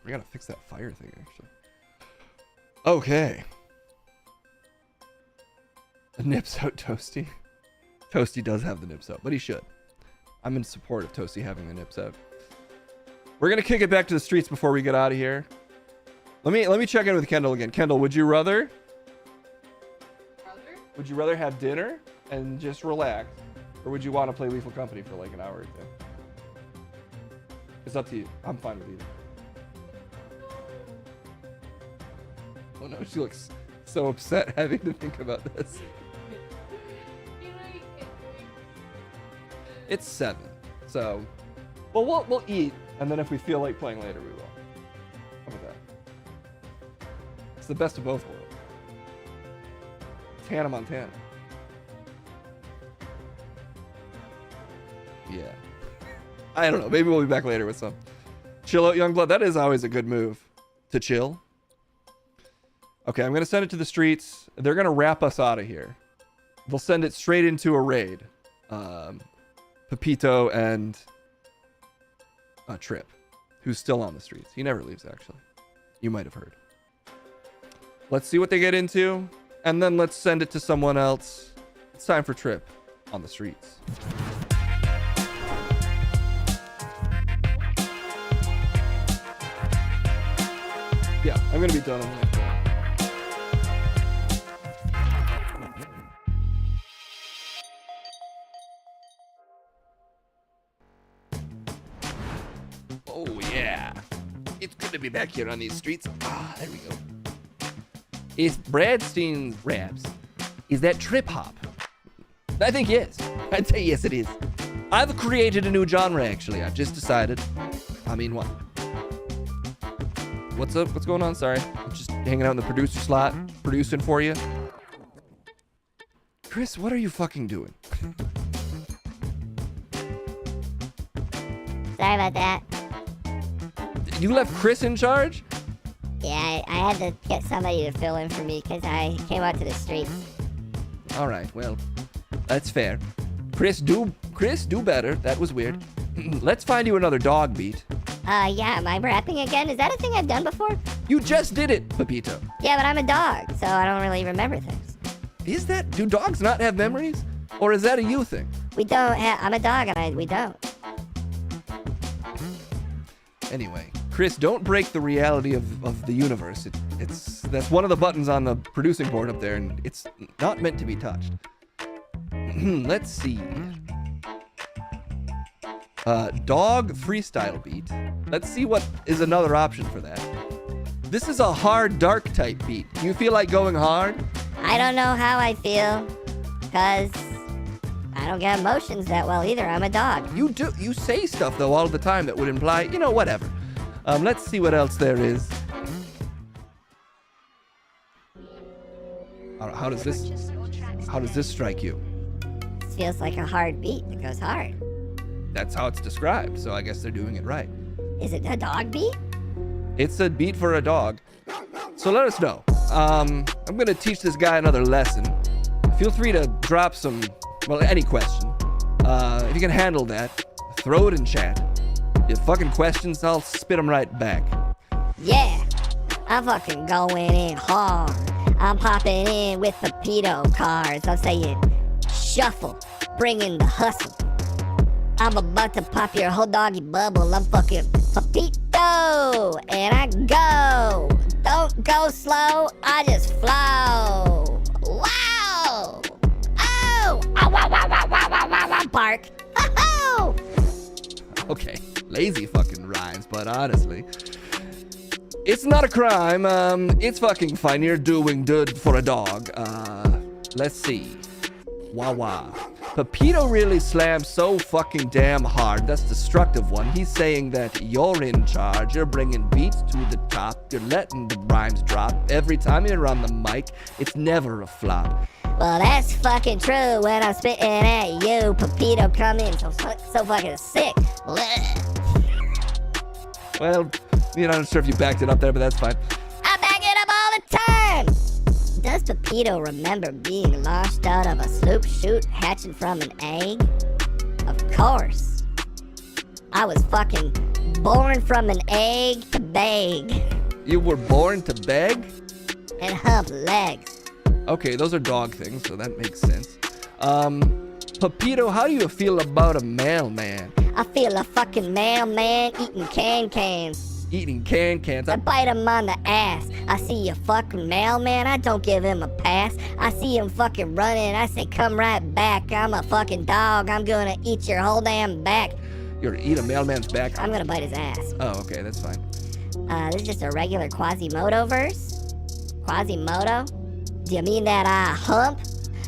I gotta fix that fire thing, actually. Okay. The nips out, Toasty. Toasty does have the nips out, but he should. I'm in support of Toasty having the nips out. We're gonna kick it back to the streets before we get out of here. Let me check in with Kendall again. Kendall, would you rather? Would you rather have dinner and just relax, or would you want to play Lethal Company for like an hour or two? It's up to you. I'm fine with either. Oh no, she looks so upset having to think about this. It's 7, so well we'll eat, and then if we feel like playing later, we will. How about that? It's the best of both worlds. It's Hannah Montana. Yeah. I don't know. Maybe we'll be back later with some. Chill out, Youngblood. That is always a good move. To chill. Okay, I'm going to send it to the streets. They're going to wrap us out of here. They'll send it straight into a raid. Pepito and Trip, who's still on the streets. He never leaves, actually. You might have heard. Let's see what they get into, and then let's send it to someone else. It's time for Trip on the streets. Yeah, I'm gonna be done on that. Oh yeah, it's good to be back here on these streets. Ah, there we go. Is Bradstein's raps? Is that trip hop? I think yes. I'd say yes, it is. I've created a new genre, actually. I've just decided. I mean, what? What's up? What's going on? Sorry. I'm just hanging out in the producer slot, producing for you. Chris, what are you fucking doing? Sorry about that. You left Chris in charge? Yeah, I had to get somebody to fill in for me because I came out to the streets. All right, well, that's fair. Chris, do better. That was weird. Let's find you another dog beat. Yeah, am I rapping again? Is that a thing I've done before? You just did it, Pepito. Yeah, but I'm a dog, so I don't really remember things. Is that? Do dogs not have memories? Or is that a you thing? We don't have. I'm a dog, and we don't. Anyway, Chris, don't break the reality of the universe. That's one of the buttons on the producing board up there, and it's not meant to be touched. Let's see. Dog freestyle beat. Let's see what is another option for that. This is a hard, dark type beat. You feel like going hard? I don't know how I feel, because I don't get emotions that well either. I'm a dog. You do. You say stuff, though, all the time that would imply, whatever. Let's see what else there is. How does this strike you? This feels like a hard beat that goes hard. That's how it's described, so I guess they're doing it right. Is it a dog beat? It's a beat for a dog. So let us know. I'm gonna teach this guy another lesson. Feel free to drop any question. If you can handle that, throw it in chat. If fucking questions, I'll spit them right back. Yeah, I'm fucking going in hard. I'm popping in with the pedo cards. I'm saying shuffle, bring in the hustle. I'm about to pop your whole doggy bubble. I'm fucking Pepito, and I go. Don't go slow, I just flow. Wow! Oh! Ow, wow, wow, wow, wow, wow, wow, wow, bark. Oh! Okay, lazy fucking rhymes, but honestly, it's not a crime. It's fucking fine. You're doing good for a dog. Let's see. Wah wah. Pepito really slams so fucking damn hard. That's destructive one. He's saying that you're in charge. You're bringing beats to the top. You're letting the rhymes drop. Every time you're on the mic, it's never a flop. Well, that's fucking true when I'm spitting at you. Pepito come in so fucking sick. Well, I'm not sure if you backed it up there, but that's fine. I back it up all the time. Does Pepito remember being launched out of a sloop chute hatching from an egg? Of course. I was fucking born from an egg to beg. You were born to beg? And hump legs. Okay, those are dog things, so that makes sense. Pepito, how do you feel about a mailman? I feel a fucking mailman eating cans. Eating cans. I bite him on the ass. I see a fucking mailman, I don't give him a pass. I see him fucking running, I say come right back. I'm a fucking dog, I'm gonna eat your whole damn back. You're gonna eat a mailman's back? I'm gonna bite his ass. Oh, okay, that's fine. This is just a regular Quasimodo verse? Quasimodo? Do you mean that I hump?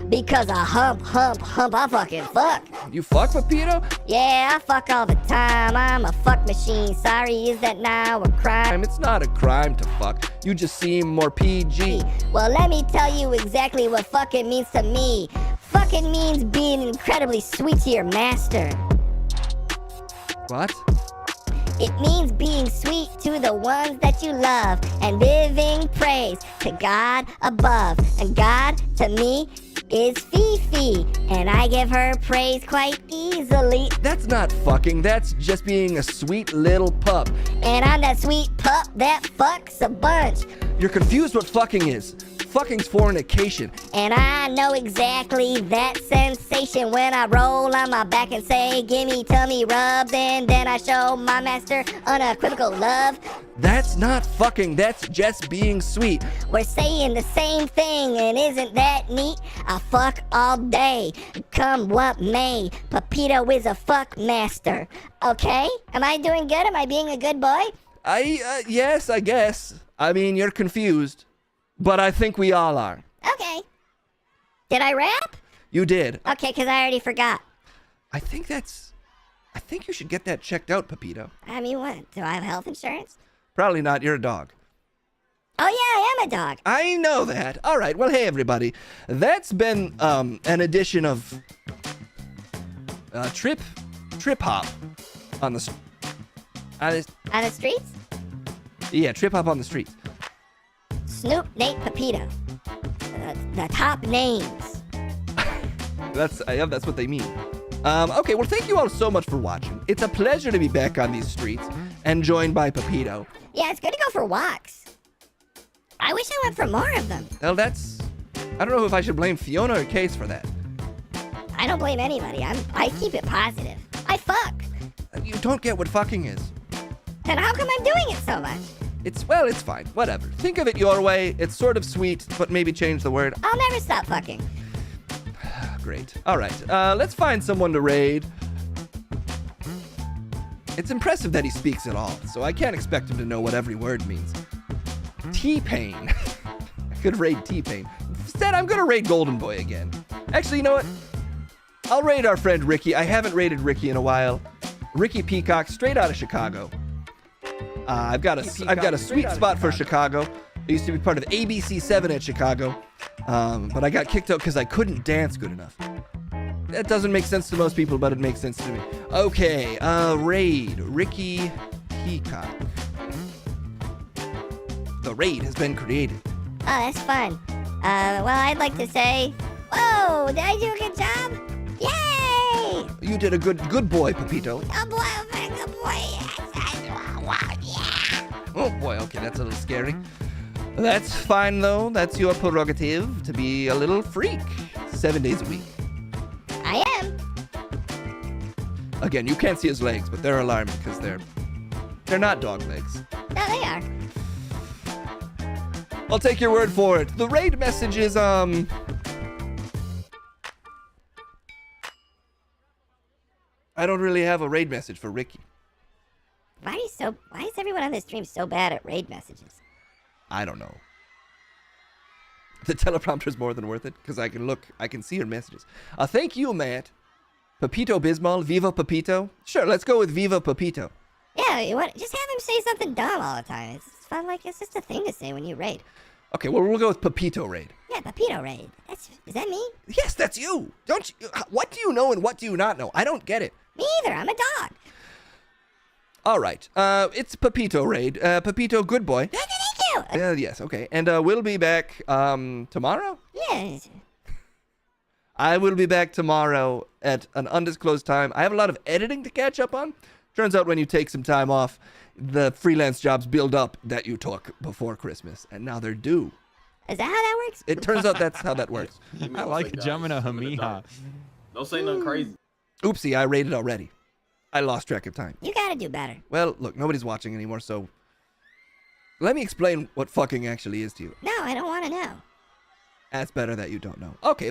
Because I hump, I fucking fuck. You fuck, Pepito? Yeah, I fuck all the time. I'm a fuck machine. Sorry, is that now a crime? It's not a crime to fuck. You just seem more PG. Well, let me tell you exactly what fucking means to me. Fucking means being incredibly sweet to your master. What? It means being sweet to the ones that you love and giving praise to God above. And God, to me, is Fifi, and I give her praise quite easily. That's not fucking, that's just being a sweet little pup. And I'm that sweet pup that fucks a bunch. You're confused what fucking is. fucking's fornication. And I know exactly that sensation when I roll on my back and say, gimme tummy rubs, and then I show my master unequivocal love. That's not fucking, that's just being sweet. We're saying the same thing, and isn't that neat? I fuck all day, come what may. Pepito is a fuck master. Okay? Am I doing good? Am I being a good boy? Yes, I guess. I mean, you're confused, but I think we all are. Okay. Did I rap? You did. Okay, because I already forgot. I think you should get that checked out, Pepito. I mean, what? Do I have health insurance? Probably not. You're a dog. Oh, yeah, I am a dog. I know that. All right. Well, hey, everybody. That's been an edition of Trip Hop on the streets? Yeah, Trip Hop on the streets. Snoop, Nate, Pepito. The top names. That's what they mean. Okay, well, thank you all so much for watching. It's a pleasure to be back on these streets and joined by Pepito. Yeah, it's good to go for walks. I wish I went for more of them. Well, I don't know if I should blame Fiona or Case for that. I don't blame anybody. I keep it positive. I fuck. You don't get what fucking is. Then how come I'm doing it so much? It's fine. Whatever. Think of it your way. It's sort of sweet, but maybe change the word. I'll never stop fucking. Great. All right. Let's find someone to raid. It's impressive that he speaks at all, so I can't expect him to know what every word means. T-Pain. I could raid T-Pain. Instead, I'm gonna raid Golden Boy again. Actually, you know what? I'll raid our friend Ricky. I haven't raided Ricky in a while. Ricky Peacock, straight out of Chicago. I've got a sweet spot for Chicago. I used to be part of ABC7 at Chicago, but I got kicked out because I couldn't dance good enough. That doesn't make sense to most people, but it makes sense to me. Okay, raid Ricky Peacock. The raid has been created. Oh, that's fun. Well, I'd like to say, whoa, did I do a good job? Yay! You did a good boy, Pepito. Good boy, good boy. Yes, Oh boy, okay, that's a little scary. That's fine though. That's your prerogative to be a little freak 7 days a week. I am. Again, you can't see his legs, but they're alarming because they're not dog legs. No, they are. I'll take your word for it. The raid message is I don't really have a raid message for Ricky. Why is everyone on this stream so bad at raid messages? I don't know. The teleprompter is more than worth it because I can see your messages. Thank you, Matt. Pepito Bismol, Viva Pepito. Sure, let's go with Viva Pepito. Yeah, just have him say something dumb all the time. It's fun, it's just a thing to say when you raid. Okay, well, we'll go with Pepito raid. Yeah, Pepito raid. Is that me? Yes, that's you. Don't you? What do you know and what do you not know? I don't get it. Me either. I'm a dog. All right. It's Pepito raid. Pepito, good boy. Thank you. Yes, okay. And we'll be back tomorrow? Yes. I will be back tomorrow at an undisclosed time. I have a lot of editing to catch up on. Turns out when you take some time off, the freelance jobs build up that you took before Christmas, and now they're due. Is that how that works? It turns out that's how that works. I like jumping a Hamiha. Don't say nothing crazy. Oopsie, I raided already. I lost track of time. You gotta do better. Well, look, nobody's watching anymore, so let me explain what fucking actually is to you. No, I don't want to know. That's better that you don't know. Okay, bye.